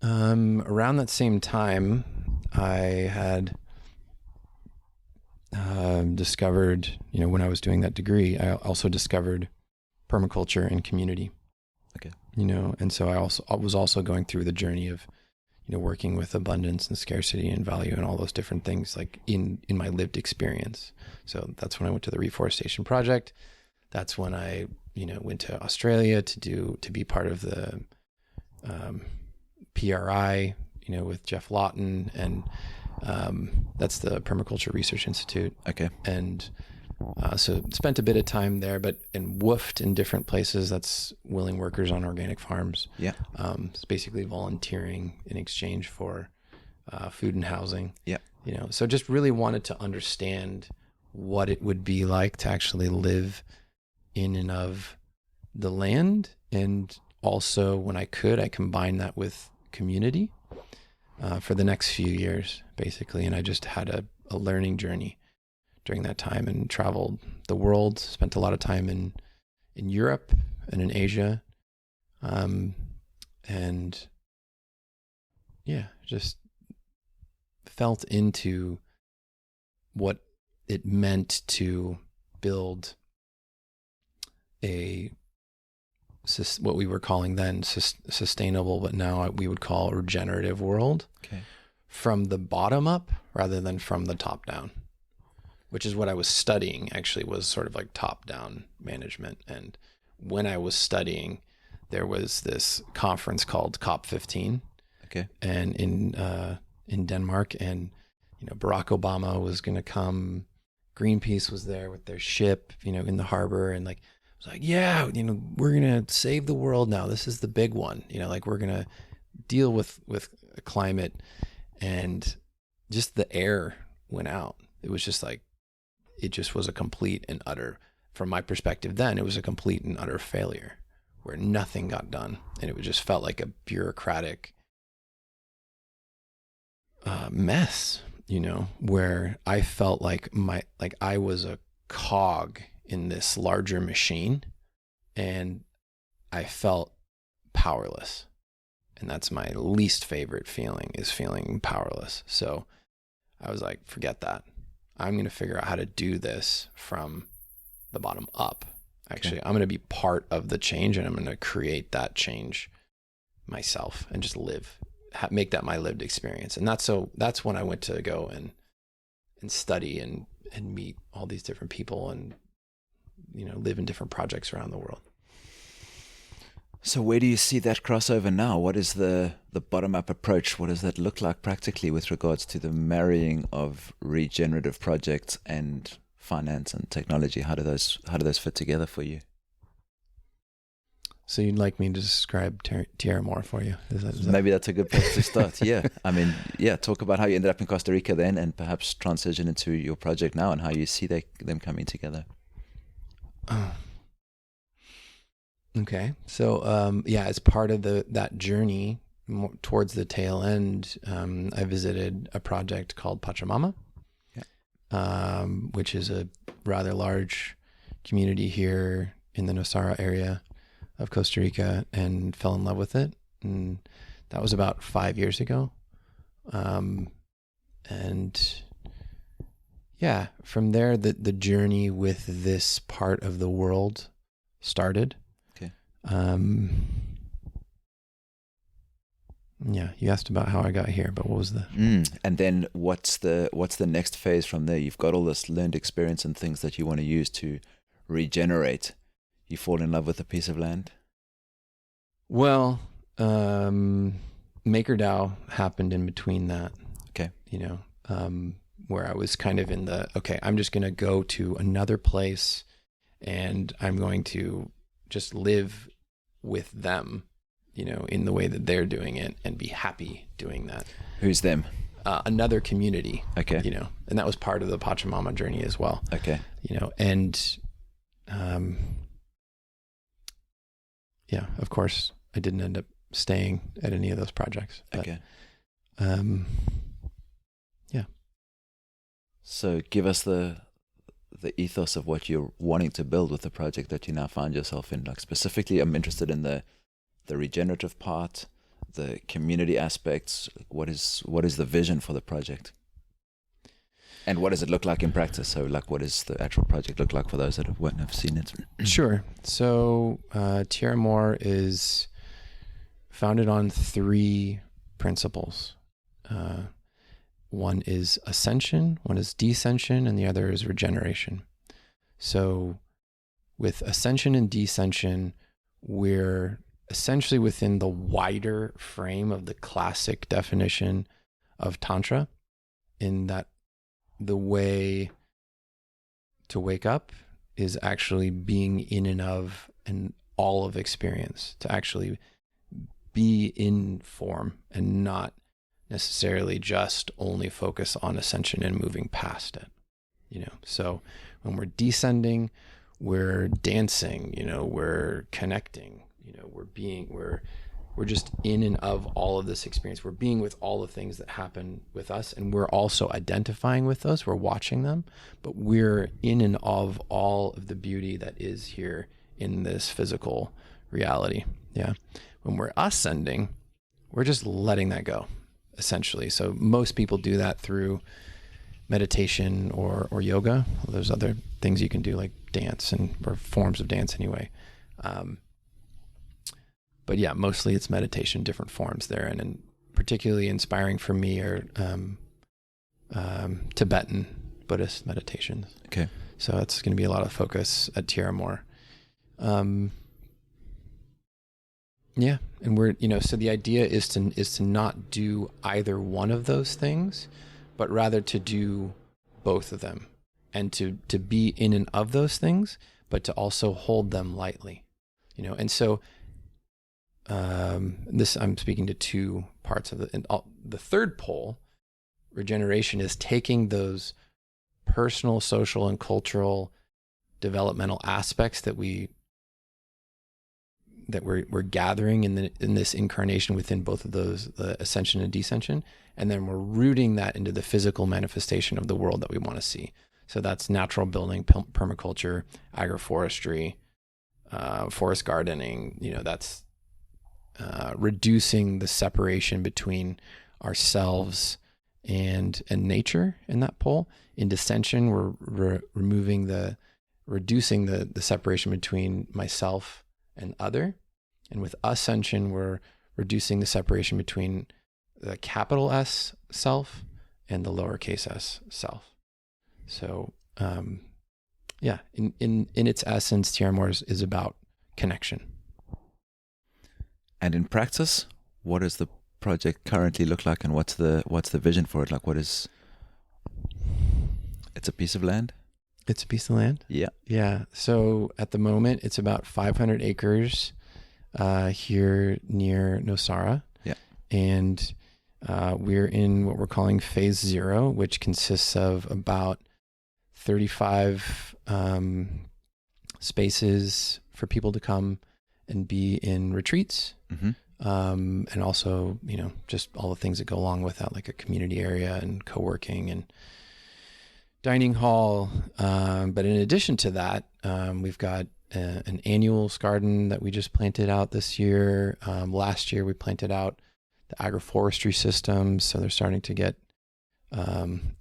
Around that same time, I had discovered, when I was doing that degree, I also discovered permaculture and community. Okay. And so I was also going through the journey of, working with abundance and scarcity and value and all those different things, like in my lived experience. So that's when I went to the Reforestation Project. That's when I, went to Australia to be part of the PRI, with Jeff Lawton, and that's the Permaculture Research Institute. Okay. And so spent a bit of time there, and woofed in different places. That's willing workers on organic farms. Yeah. It's basically volunteering in exchange for food and housing. Yeah. you know, so just really wanted to understand what it would be like to actually live in and of the land. And also when I could, I combined that with community for the next few years, basically. And I just had a learning journey during that time and traveled the world, spent a lot of time in Europe and in Asia. And yeah, just felt into what it meant to build what we were calling then sustainable, but now we would call a regenerative world, from the bottom up rather than from the top down, which is what I was studying actually, was sort of like top down management. And when I was studying, there was this conference called COP15 and in Denmark, and you know, Barack Obama was going to come, Greenpeace was there with their ship, you know, in the harbor, and like, it was like, yeah, you know, we're going to save the world now. This is the big one, you know, like we're going to deal with climate. And just the air went out. It was just like, it just was a complete and utter, from my perspective then, it was a complete and utter failure where nothing got done. And it just felt like a bureaucratic mess, you know, where I felt like I was a cog in this larger machine, and I felt powerless. And that's my least favorite feeling, is feeling powerless. So I was like, forget that. I'm going to figure out how to do this from the bottom up. Actually, I'm going to be part of the change, and I'm going to create that change myself and just make that my lived experience. And that's when I went to go and study and meet all these different people and, you know, live in different projects around the world. So where do you see that crossover now? What is the bottom-up approach? What does that look like practically with regards to the marrying of regenerative projects and finance and technology? How do those fit together for you? So you'd like me to describe Tierramor for you? Maybe that's a good place to start. Yeah. I mean, yeah, talk about how you ended up in Costa Rica then, and perhaps transition into your project now and how you see them coming together. Okay. So, as part of that journey towards the tail end, I visited a project called Pachamama, which is a rather large community here in the Nosara area of Costa Rica, and fell in love with it. And that was about 5 years ago. And yeah, from there, the journey with this part of the world started. You asked about how I got here, but what was the and then what's the next phase from there? You've got all this learned experience and things that you want to use to regenerate. You fall in love with a piece of land? Well, MakerDAO happened in between that. Okay. You know, where I was kind of in I'm just going to go to another place, and I'm going to just live with them, you know, in the way that they're doing it, and be happy doing that. Who's them? Another community. Okay. You know, and that was part of the Pachamama journey as well. Okay. You know, and of course, I didn't end up staying at any of those projects. But, okay. Yeah. So give us the ethos of what you're wanting to build with the project that you now find yourself in. Like specifically, I'm interested in the regenerative part, the community aspects. What is the vision for the project? And what does it look like in practice? So like, what does the actual project look like for those that won't have seen it? Sure. So Tierramor is founded on 3 principles. One is ascension, one is descension, and the other is regeneration. So with ascension and descension, we're essentially within the wider frame of the classic definition of Tantra, in that the way to wake up is actually being in and of and all of experience, to actually be in form and not necessarily just only focus on ascension and moving past it, So when we're descending, we're dancing, we're connecting, we're just in and of all of this experience. We're being with all the things that happen with us, and we're also identifying with those. We're watching them, but we're in and of all of the beauty that is here in this physical reality. Yeah. When we're ascending, we're just letting that go, essentially. So most people do that through meditation or yoga. There's other things you can do like dance or forms of dance anyway. But yeah, mostly it's meditation, different forms there. And particularly inspiring for me are Tibetan Buddhist meditations. Okay. So that's going to be a lot of focus at Tierramor. Yeah. And we're, so the idea is to not do either one of those things, but rather to do both of them, and to be in and of those things, but to also hold them lightly, And so, this, I'm speaking to two parts of the third pole. Regeneration is taking those personal, social, and cultural developmental aspects that we're gathering in this incarnation within both of those, the ascension and descension, and then we're rooting that into the physical manifestation of the world that we want to see. So that's natural building, permaculture, agroforestry, forest gardening. That's reducing the separation between ourselves and nature in that pole. In descension, we're reducing the separation between myself and other. And with ascension, we're reducing the separation between the capital S self and the lowercase s self. So, yeah, in its essence, Tierramor is about connection. And in practice, what does the project currently look like, and what's the vision for it? Like, it's a piece of land? It's a piece of land? Yeah. Yeah. So at the moment, it's about 500 acres here near Nosara. Yeah. And we're in what we're calling phase 0, which consists of about 35 spaces for people to come and be in retreats. Mm-hmm. And also, just all the things that go along with that, like a community area and co-working and dining hall. But in addition to that, we've got an annuals garden that we just planted out this year. Last year we planted out the agroforestry systems, so they're starting to get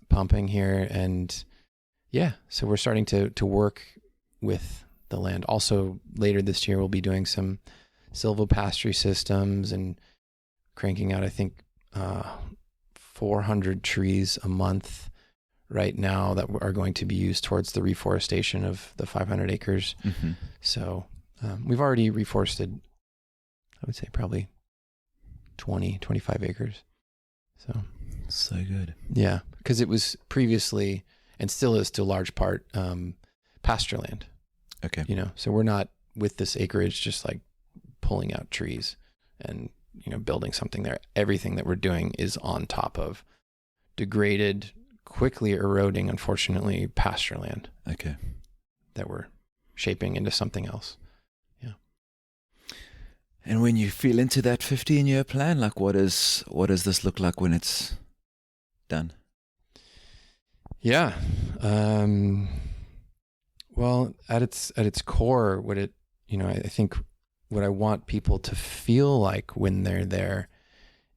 pumping here. And yeah, so we're starting to work with the land. Also later this year, we'll be doing some silvopasture systems and cranking out, I think, 400 trees a month right now that are going to be used towards the reforestation of the 500 acres. Mm-hmm. So we've already reforested, I would say probably 25 acres. So good. Yeah, because it was previously, and still is to a large part, pasture land. Okay. So we're not with this acreage just like pulling out trees and, building something there. Everything that we're doing is on top of degraded, quickly eroding, unfortunately, pasture land. Okay. That we're shaping into something else. Yeah. And when you feel into that 15-year plan, like what does this look like when it's done? Yeah. Well, at its core, what it, I think what I want people to feel like when they're there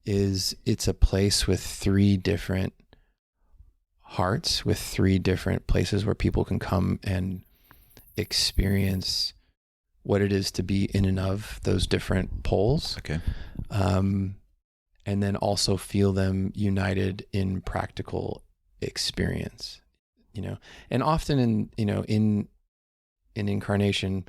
is it's a place with 3 different hearts, with 3 different places where people can come and experience what it is to be in and of those different poles. Okay. And then also feel them united in practical experience, and often in incarnation,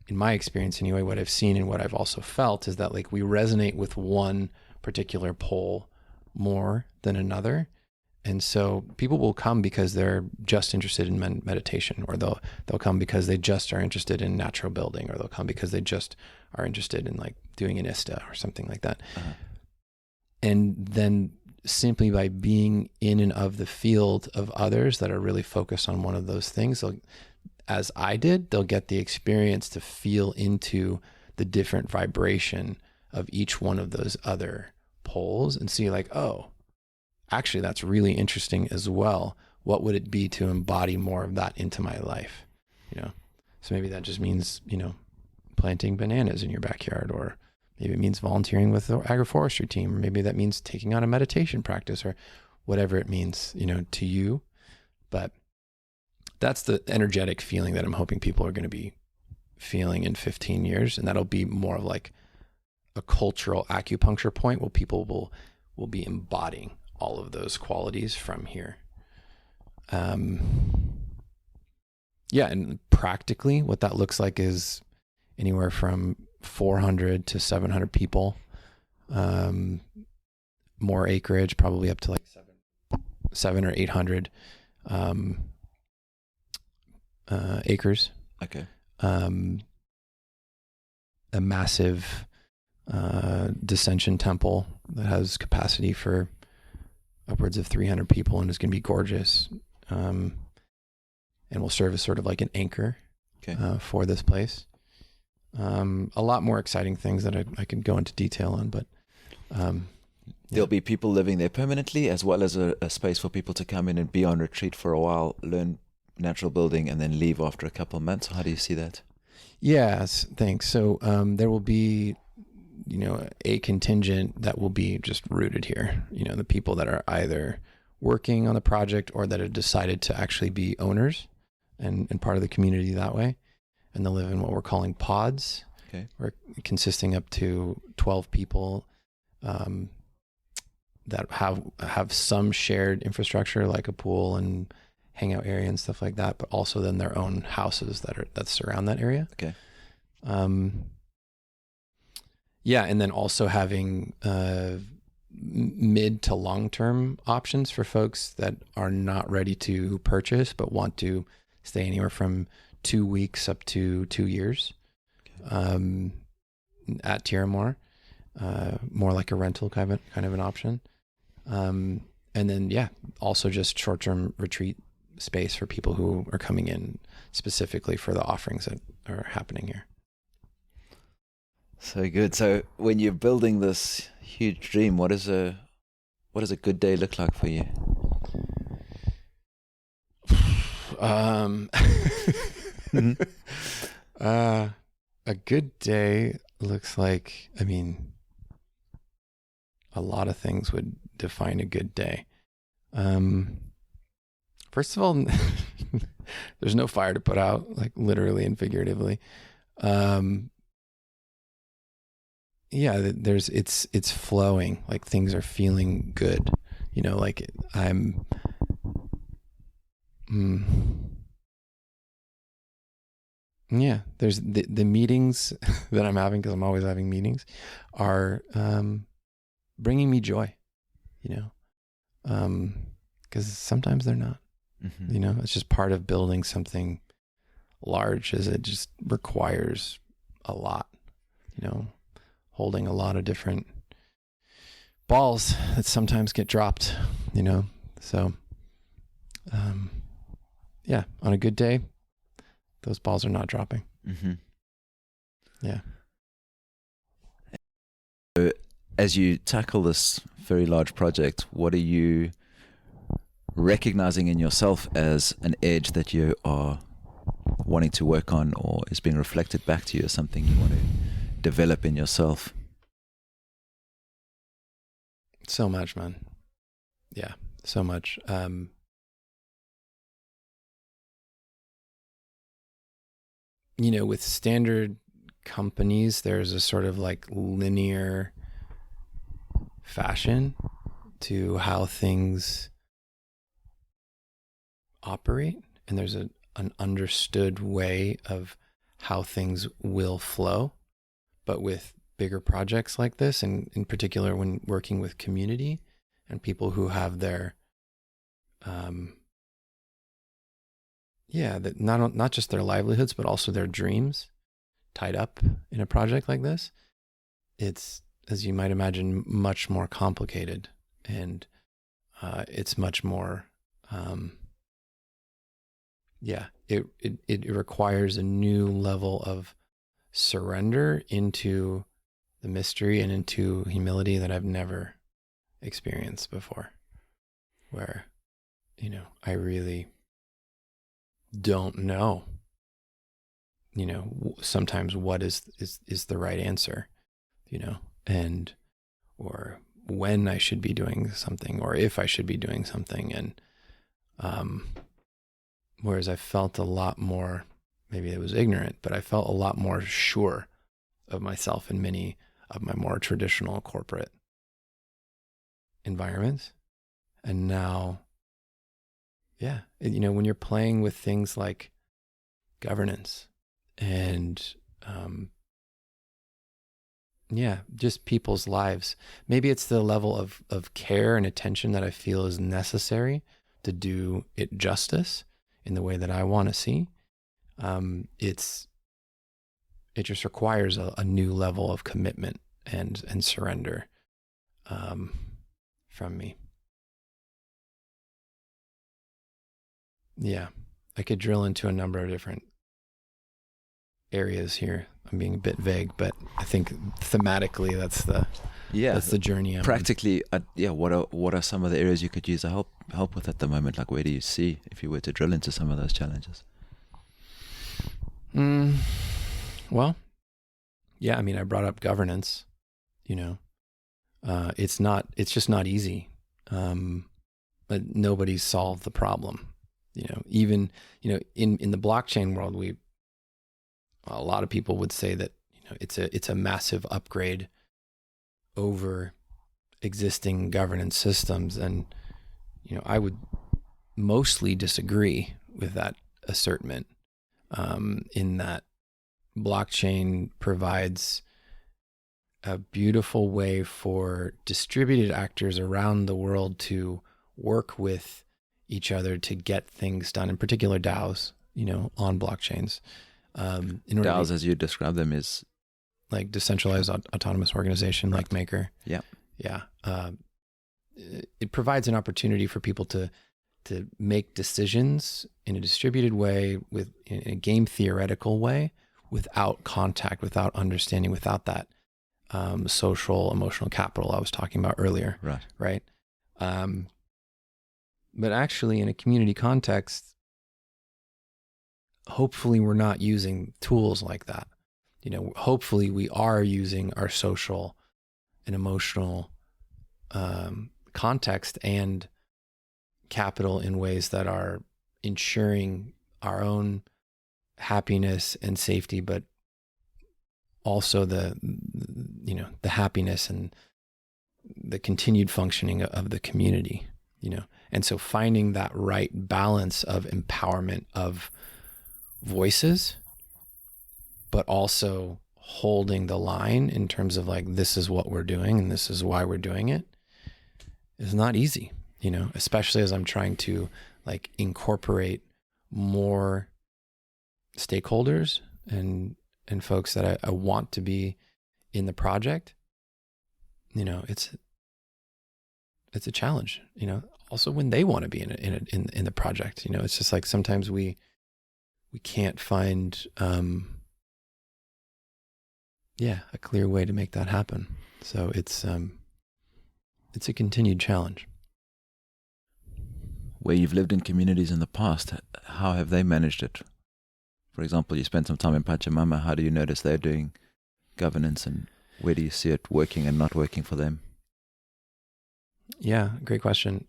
in my experience anyway, what I've seen and what I've also felt is that like we resonate with one particular pole more than another. And so people will come because they're just interested in meditation, or they'll come because they just are interested in natural building, or they'll come because they just are interested in like doing an ISTA or something like that. Uh-huh. And then simply by being in and of the field of others that are really focused on one of those things. So as I did, they'll get the experience to feel into the different vibration of each one of those other poles and see like, oh, actually, that's really interesting as well. What would it be to embody more of that into my life? You know, so maybe that just means, you know, planting bananas in your backyard, or maybe it means volunteering with the agroforestry team, or maybe that means taking on a meditation practice, or whatever it means, you know, to you. But that's the energetic feeling that I'm hoping people are going to be feeling in 15 years. And that'll be more of like a cultural acupuncture point where people will be embodying all of those qualities from here. Yeah. And practically what that looks like is anywhere from 400 to 700 people, more acreage, probably up to like 7 or 800, acres. Okay. A massive, dissension temple that has capacity for upwards of 300 people and is going to be gorgeous. And will serve as sort of like an anchor, okay, for this place. A lot more exciting things that I can go into detail on, but there'll be people living there permanently, as well as a space for people to come in and be on retreat for a while, learn natural building, and then leave after a couple of months. How do you see that? Yes, thanks. So there will be, you know, a contingent that will be just rooted here. You know, the people that are either working on the project or that have decided to actually be owners and part of the community that way. And they'll live in what we're calling pods. Okay. We're consisting up to 12 people that have some shared infrastructure like a pool and hangout area and stuff like that, but also then their own houses that surround that area. Okay. Yeah, and then also having mid to long-term options for folks that are not ready to purchase but want to stay anywhere from 2 weeks up to 2 years. Okay. At Tierramor, more like a rental kind of an option. And then, yeah, also just short-term retreat space for people who are coming in specifically for the offerings that are happening here. So good. So when you're building this huge dream, what does a good day look like for you? A good day looks like, I mean, a lot of things would define a good day. First of all, there's no fire to put out, like literally and figuratively. Yeah, it's flowing, like things are feeling good, you know, like yeah, there's the meetings that I'm having, because I'm always having meetings, are bringing me joy, you know, because sometimes they're not. Mm-hmm. You know, it's just part of building something large, as it just requires a lot, you know, holding a lot of different balls that sometimes get dropped, you know. So, yeah, on a good day, those balls are not dropping. Mm-hmm. Yeah. So as you tackle this very large project, what are you recognizing in yourself as an edge that you are wanting to work on, or is being reflected back to you as something you want to develop in yourself? So much, man. Yeah, so much. You know, with standard companies, there's a sort of like linear fashion to how things operate, and there's an understood way of how things will flow. But with bigger projects like this, and in particular when working with community and people who have their that not just their livelihoods but also their dreams tied up in a project like this, it's, as you might imagine, much more complicated. And it's much more, it requires a new level of surrender into the mystery and into humility that I've never experienced before, where, I really don't know, sometimes what is the right answer, and, or when I should be doing something, or if I should be doing something. And, whereas I felt a lot more, maybe it was ignorant, but I felt a lot more sure of myself in many of my more traditional corporate environments. And now, when you're playing with things like governance and, just people's lives, maybe it's the level of care and attention that I feel is necessary to do it justice in the way that I want to see. It just requires a new level of commitment and surrender from me. Yeah, I could drill into a number of different areas here. I'm being a bit vague, but I think thematically that's the journey. Practically, what are some of the areas you could use to help with at the moment? Like, where do you see, if you were to drill into some of those challenges? Well, I brought up governance. It's just not easy. But nobody's solved the problem. Even in the blockchain world, a lot of people would say that it's a massive upgrade over existing governance systems, and I would mostly disagree with that assertment, in that blockchain provides a beautiful way for distributed actors around the world to work with each other to get things done, in particular DAOs, on blockchains. DAOs, as you describe them, is like decentralized autonomous organization, right. Like Maker. Yeah. Yeah. It provides an opportunity for people to make decisions in a distributed way, in a game theoretical way, without contact, without understanding, without that social emotional capital I was talking about earlier. Right. But actually, in a community context, hopefully we're not using tools like that. Hopefully we are using our social and emotional context and capital in ways that are ensuring our own happiness and safety, but also the happiness and the continued functioning of the community, And so finding that right balance of empowerment of voices, but also holding the line in terms of like, this is what we're doing and this is why we're doing it, is not easy, especially as I'm trying to like incorporate more stakeholders and folks that I want to be in the project. It's a challenge, also when they want to be in the project, it's just like sometimes we can't find a clear way to make that happen. So it's a continued challenge. Where you've lived in communities in the past, how have they managed it? For example, you spent some time in Pachamama. How do you notice they're doing governance, and where do you see it working and not working for them? Yeah, great question.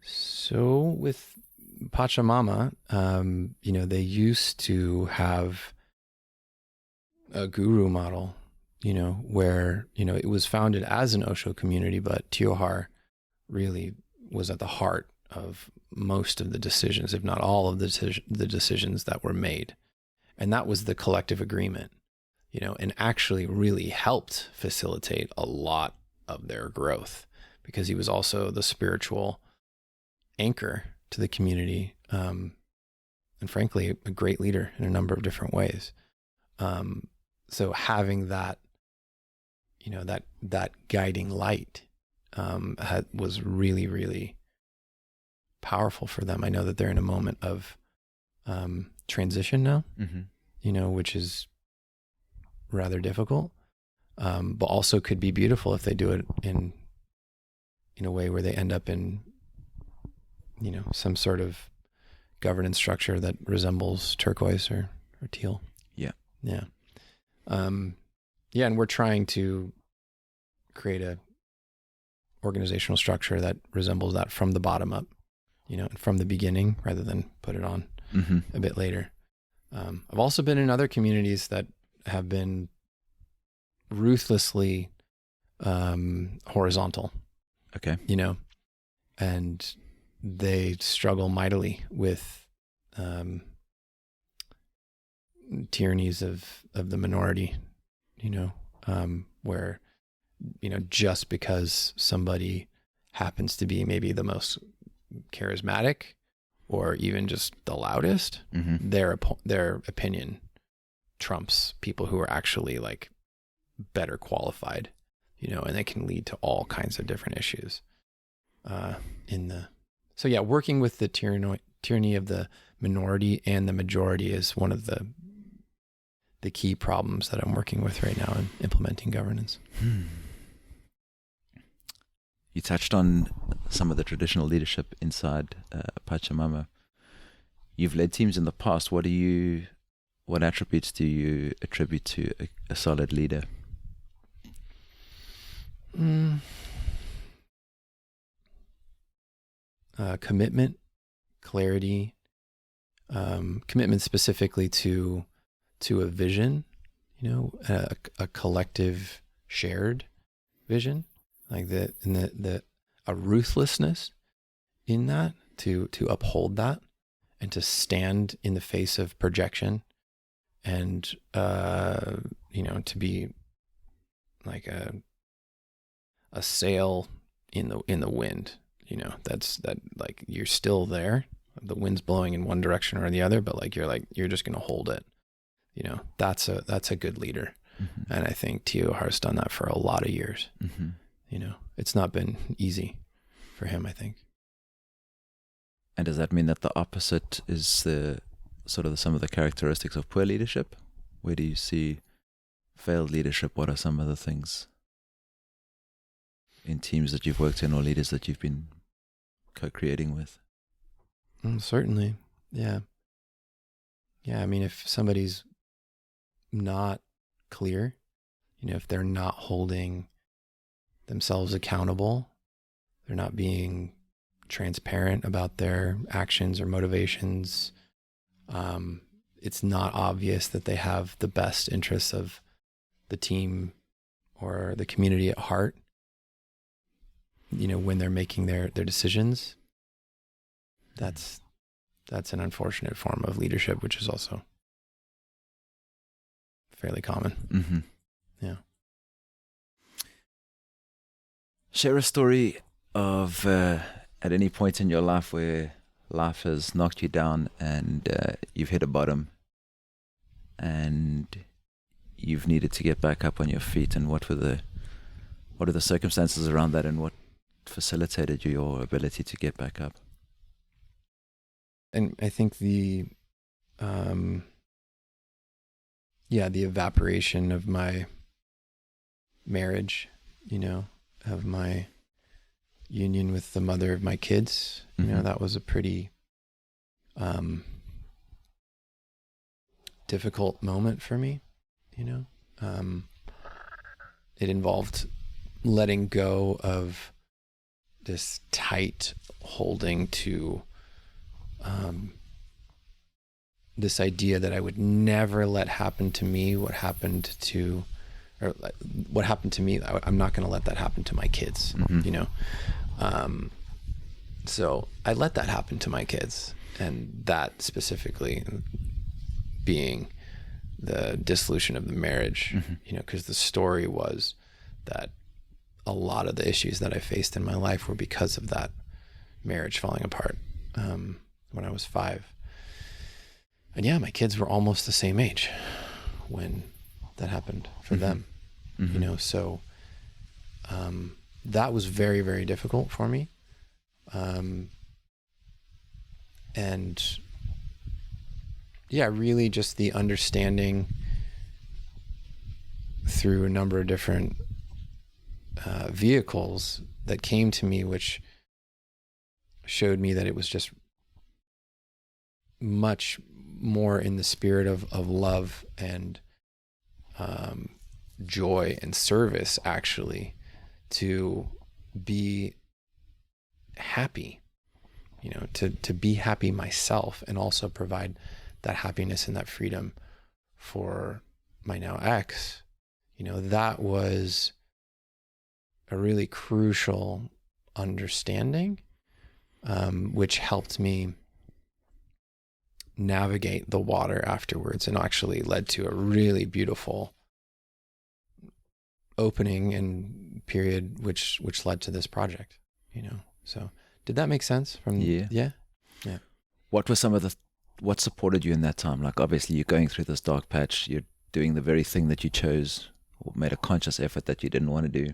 So with Pachamama, they used to have a guru model, where, it was founded as an Osho community, but Tiohar really was at the heart of most of the decisions, if not all of the decisions that were made. And that was the collective agreement, and actually really helped facilitate a lot of their growth, because he was also the spiritual anchor to the community, and frankly, a great leader in a number of different ways. So having that, that guiding light was really, really powerful for them. I know that they're in a moment of transition now, which is rather difficult, but also could be beautiful if they do it in a way where they end up in, some sort of governance structure that resembles turquoise or teal. Yeah. Yeah. And we're trying to create a organizational structure that resembles that from the bottom up, and from the beginning rather than put it on a bit later. I've also been in other communities that have been ruthlessly horizontal. Okay. And they struggle mightily with tyrannies of the minority, where, just because somebody happens to be maybe the most charismatic or even just the loudest, their opinion trumps people who are actually like better qualified, and they can lead to all kinds of different issues. Working with the tyranny of the minority and the majority is one of the key problems that I'm working with right now in implementing governance. You touched on some of the traditional leadership inside Pachamama. You've led teams in the past. What attributes do you attribute to a solid leader? Commitment, clarity, commitment specifically to a vision, a collective shared vision, like a ruthlessness in that to uphold that and to stand in the face of projection and, to be like a sail in the wind, like you're still there. The wind's blowing in one direction or the other, but you're just going to hold it. That's a good leader. And I think Teohar's done that for a lot of years. It's not been easy for him, I think. And does that mean that the opposite is some of the characteristics of poor leadership? Where do you see failed leadership? What are some of the things in teams that you've worked in or leaders that you've been co-creating with? Certainly. Yeah. Yeah. I mean, if somebody's not clear, if they're not holding themselves accountable, they're not being transparent about their actions or motivations, it's not obvious that they have the best interests of the team or the community at heart, when they're making their decisions. That's an unfortunate form of leadership, which is also fairly common. Yeah. Share a story of at any point in your life where life has knocked you down and you've hit a bottom and you've needed to get back up on your feet, and what are the circumstances around that, and what facilitated your ability to get back up? And I think the evaporation of my marriage, of my union with the mother of my kids, that was a pretty difficult moment for me. It involved letting go of this tight holding to this idea that I would never let happen to me what happened to me. I'm not going to let that happen to my kids, so I let that happen to my kids, and that specifically being the dissolution of the marriage, because the story was that a lot of the issues that I faced in my life were because of that marriage falling apart when I was 5. And yeah, my kids were almost the same age when that happened for them, so that was very, very difficult for me. And yeah, really just the understanding through a number of different vehicles that came to me, which showed me that it was just much more in the spirit of love and joy and service, actually, to be happy, to be happy myself, and also provide that happiness and that freedom for my now ex. That was a really crucial understanding, which helped me navigate the water afterwards, and actually led to a really beautiful opening and period, which led to this project. So did that make sense? Yeah. What were what supported you in that time? Like, obviously you're going through this dark patch, you're doing the very thing that you chose or made a conscious effort that you didn't want to do.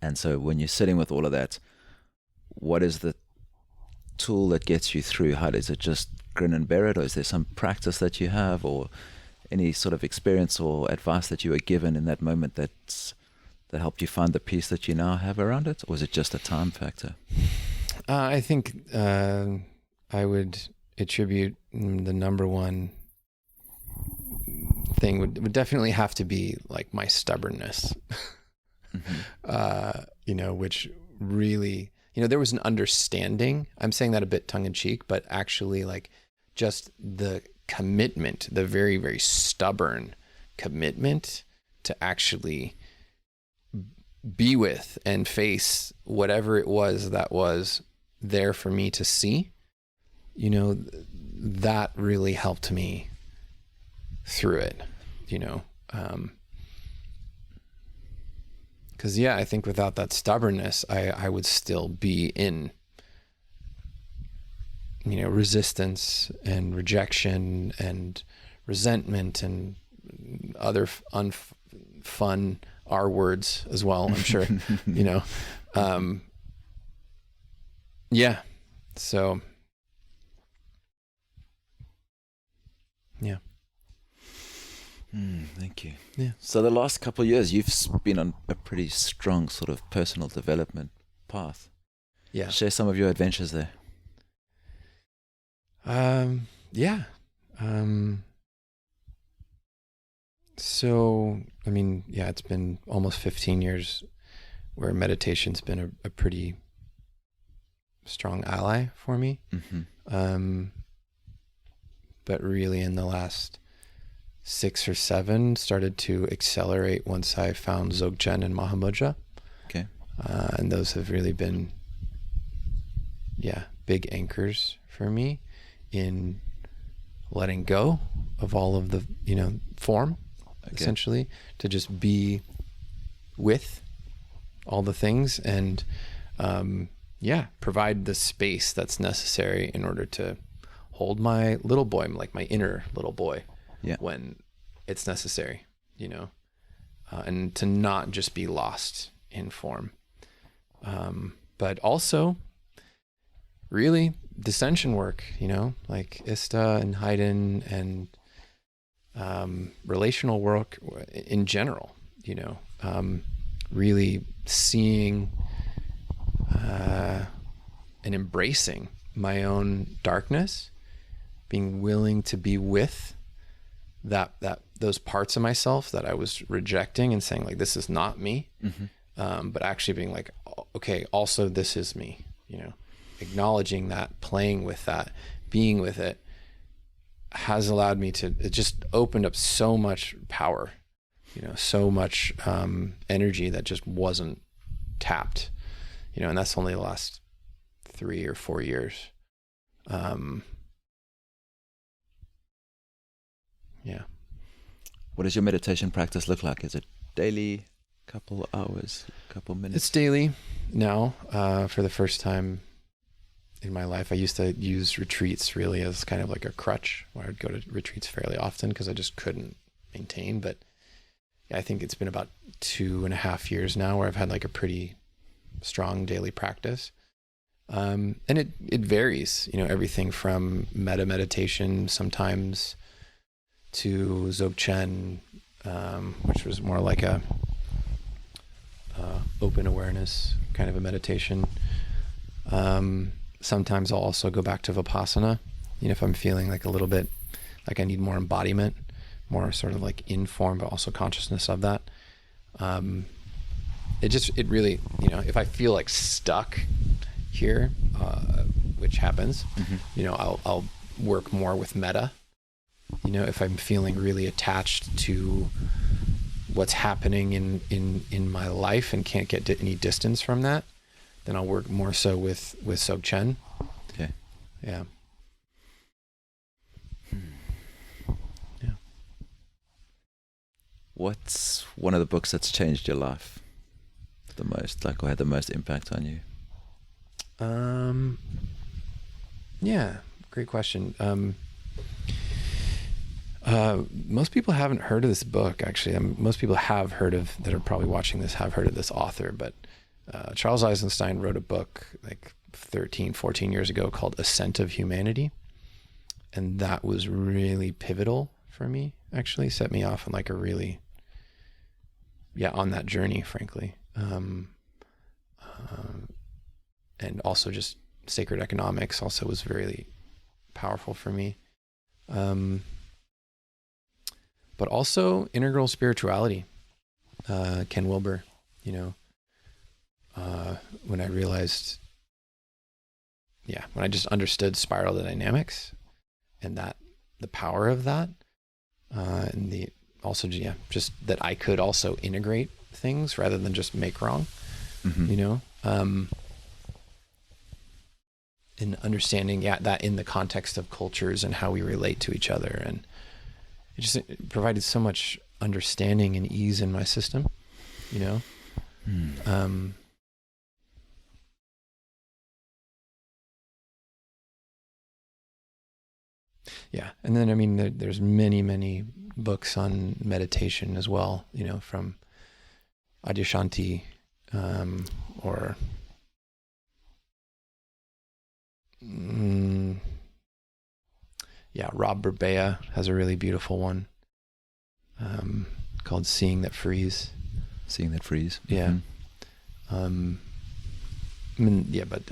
And so when you're sitting with all of that, what is the tool that gets you through? How is it just grin and bear it, or is there some practice that you have, or any sort of experience or advice that you were given in that moment that helped you find the peace that you now have around it? Or is it just a time factor? I think I would attribute the number one thing would definitely have to be like my stubbornness. Which really, there was an understanding. I'm saying that a bit tongue in cheek, but actually, like, just the commitment, the very, very stubborn commitment to actually be with and face whatever it was that was there for me to see, that really helped me through it, because I think without that stubbornness, I would still be in, resistance and rejection and resentment and other unfun R words as well, I'm sure. So yeah. Thank you. Yeah. So the last couple of years, you've been on a pretty strong sort of personal development path. Yeah. Share some of your adventures there. So, it's been almost 15 years where meditation's been a pretty strong ally for me. But really in the last 6 or 7 started to accelerate once I found Dzogchen and Mahamudra. Okay. And those have really been, big anchors for me in letting go of all of the, form, essentially, to just be with all the things and, provide the space that's necessary in order to hold my little boy, like my inner little boy, when it's necessary, and to not just be lost in form. But also really dissension work, like Ista and Haydn and relational work in general, really seeing and embracing my own darkness, being willing to be with those parts of myself that I was rejecting and saying, like, this is not me. But actually being like, okay, also this is me, acknowledging that, playing with that, being with it, has allowed me to, it just opened up so much power, so much energy that just wasn't tapped, and that's only the last 3 or 4 years. What does your meditation practice look like? Is it daily, couple hours, couple minutes? It's daily now. For the first time in my life, I used to use retreats really as kind of like a crutch, where I'd go to retreats fairly often because I just couldn't maintain. But I think it's been about 2.5 years now where I've had like a pretty strong daily practice. And it varies, everything from metta meditation sometimes to Dzogchen, which was more like a open awareness kind of a meditation. Sometimes I'll also go back to Vipassana, if I'm feeling like a little bit like I need more embodiment, more sort of like in form, but also consciousness of that. It really, if I feel like stuck here, which happens, I'll work more with metta. If I'm feeling really attached to what's happening in my life and can't get any distance from that, then I'll work more so with Dzogchen. Okay. Yeah. Yeah. What's one of the books that's changed your life the most, or had the most impact on you? Yeah, great question. Most people haven't heard of this book, actually. Most people that are probably watching this have heard of this author, but Charles Eisenstein wrote a book like 13, 14 years ago called Ascent of Humanity. And that was really pivotal for me, actually. Set me off on like a really, on that journey, frankly. And also just sacred economics also was very powerful for me. But also integral spirituality, Ken Wilber, when I realized, when I just understood spiral dynamics and the power of that, and just that I could also integrate things rather than just make wrong, in understanding that in the context of cultures and how we relate to each other. And it provided so much understanding and ease in my system, And then, there's many, many books on meditation as well, from Adyashanti, or Rob Burbea has a really beautiful one, called Seeing That Frees. Seeing That Frees. Yeah. But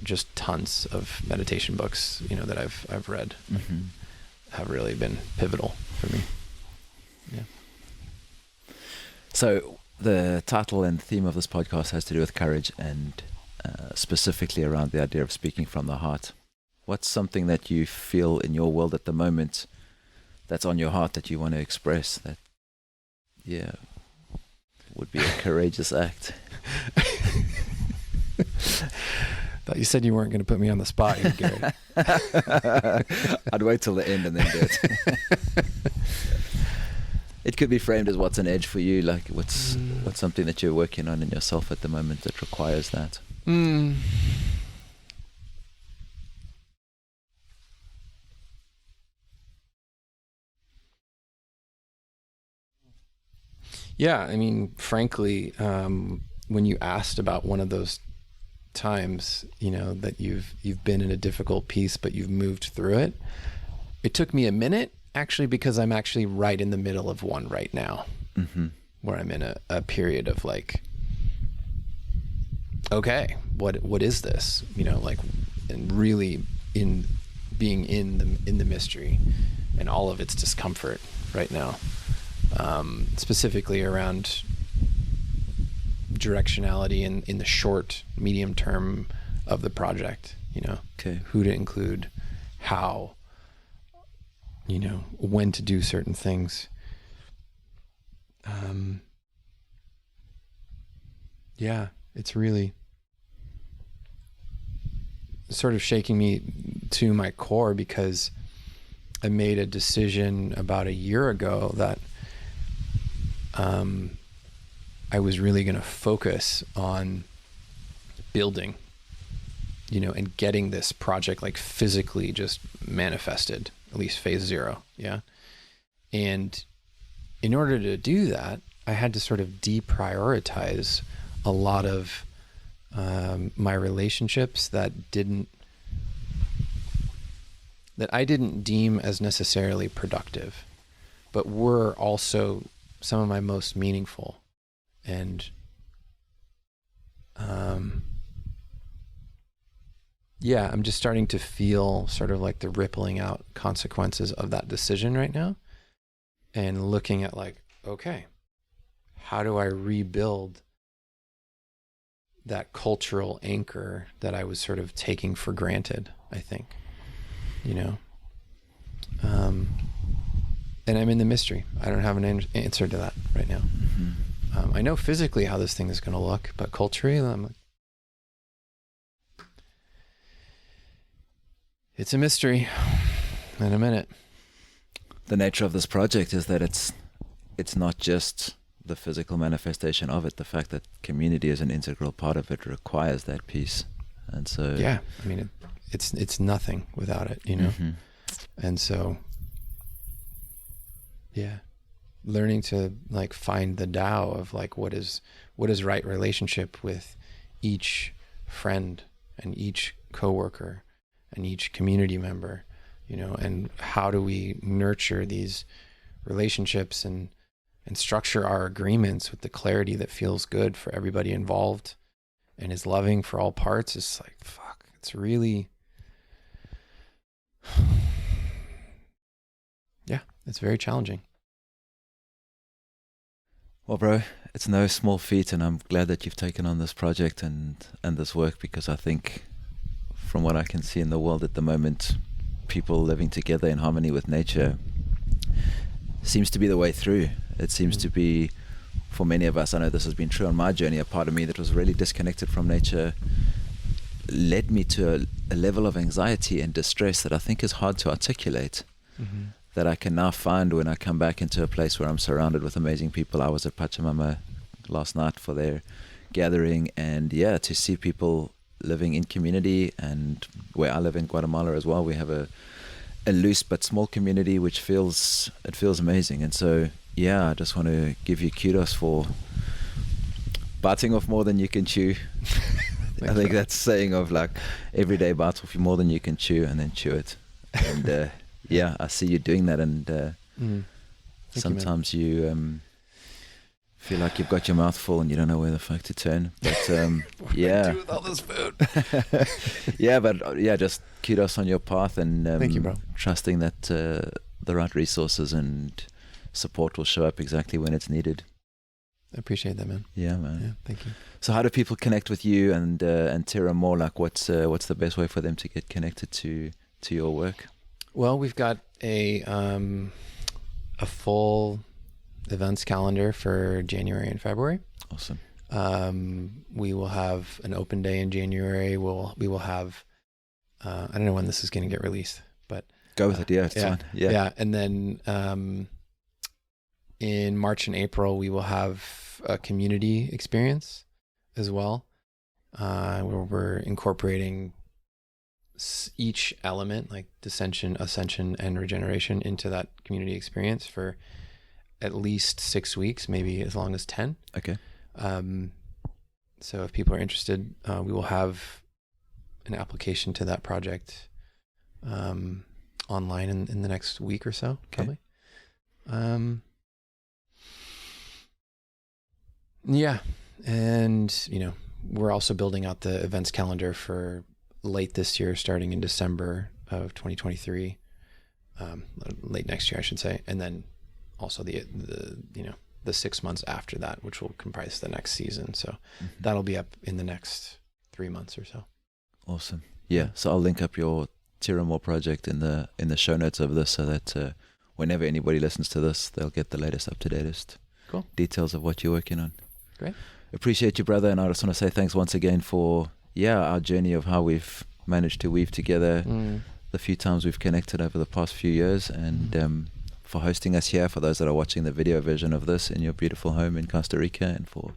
just tons of meditation books, that I've read, have really been pivotal for me. Yeah. So the title and theme of this podcast has to do with courage, and specifically around the idea of speaking from the heart. What's something that you feel in your world at the moment that's on your heart that you want to express that, would be a courageous act? Thought you said you weren't going to put me on the spot here, Gary. I'd wait till the end and then do it. It could be framed as what's an edge for you, like what's something that you're working on in yourself at the moment that requires that. Yeah, frankly, when you asked about one of those times, that you've been in a difficult piece, but you've moved through it, it took me a minute, actually, because I'm actually right in the middle of one right now, where I'm in a period of like, okay, what is this? And really being in the mystery and all of its discomfort right now. Specifically around directionality in the short, medium term of the project, Okay. Who to include, how, when to do certain things. It's really sort of shaking me to my core, because I made a decision about a year ago that I was really going to focus on building, and getting this project like physically just manifested, at least phase 0. Yeah. And in order to do that, I had to sort of deprioritize a lot of my relationships that I didn't deem as necessarily productive, but were also some of my most meaningful. And yeah, I'm just starting to feel sort of like the rippling out consequences of that decision right now, and looking at like, okay, how do I rebuild that cultural anchor that I was sort of taking for granted, I think, you know? And I'm in the mystery. I don't have an answer to that right now. Mm-hmm. I know physically how this thing is going to look, but culturally, I'm like, it's a mystery in a minute. The nature of this project is that it's not just the physical manifestation of it. The fact that community is an integral part of it requires that piece. And so yeah, I mean, it's nothing without it, you know? Mm-hmm. And so, yeah, learning to like find the Tao of like, what is right relationship with each friend and each coworker and each community member, you know, and how do we nurture these relationships and structure our agreements with the clarity that feels good for everybody involved and is loving for all parts. It's like, fuck, it's really, yeah, it's very challenging. Well, bro, it's no small feat, and I'm glad that you've taken on this project and this work, because I think from what I can see in the world at the moment, people living together in harmony with nature seems to be the way through. It seems to be, for many of us, I know this has been true on my journey, a part of me that was really disconnected from nature led me to a level of anxiety and distress that I think is hard to articulate, that I can now find when I come back into a place where I'm surrounded with amazing people. I was at Pachamama last night for their gathering, and yeah, to see people living in community, and where I live in Guatemala as well, we have a loose but small community which feels amazing. And so yeah, I just want to give you kudos for biting off more than you can chew. I think that's saying of like, every day bite off more than you can chew, and then chew it. And yeah, I see you doing that, and sometimes you feel like you've got your mouth full and you don't know where the fuck to turn. But yeah, do with all this food? yeah, but yeah, just kudos on your path, and thank you, bro. Trusting that the right resources and support will show up exactly when it's needed. I appreciate that, man. Yeah, man. Yeah, thank you. So how do people connect with you and Tierramor? Like, what's the best way for them to get connected to your work? Well, we've got a full events calendar for January and February. Awesome. We will have an open day in January. We will have I don't know when this is going to get released, but go with it. Yeah, it's fine. Yeah. And then in March and April, we will have a community experience as well, where we're incorporating each element, like descension, ascension, and regeneration, into that community experience for at least 6 weeks, maybe as long as 10. Okay. So if people are interested, we will have an application to that project online in the next week or so, probably. Yeah. And, you know, we're also building out the events calendar for late this year, starting in December of 2023, late next year, I should say. And then also the 6 months after that, which will comprise the next season. So that'll be up in the next 3 months or so. Awesome. Yeah. So I'll link up your Tierramor project in the show notes of this, so that whenever anybody listens to this, they'll get the latest, up to datest details of what you're working on. Great. Appreciate you, brother. And I just want to say thanks once again for our journey of how we've managed to weave together the few times we've connected over the past few years, and for hosting us here, for those that are watching the video version of this in your beautiful home in Costa Rica, and for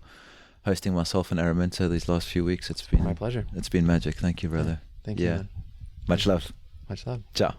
hosting myself and Araminta these last few weeks. It's been my pleasure. It's been magic. Thank you, brother. Thank you, man. Much love. Much love. Ciao.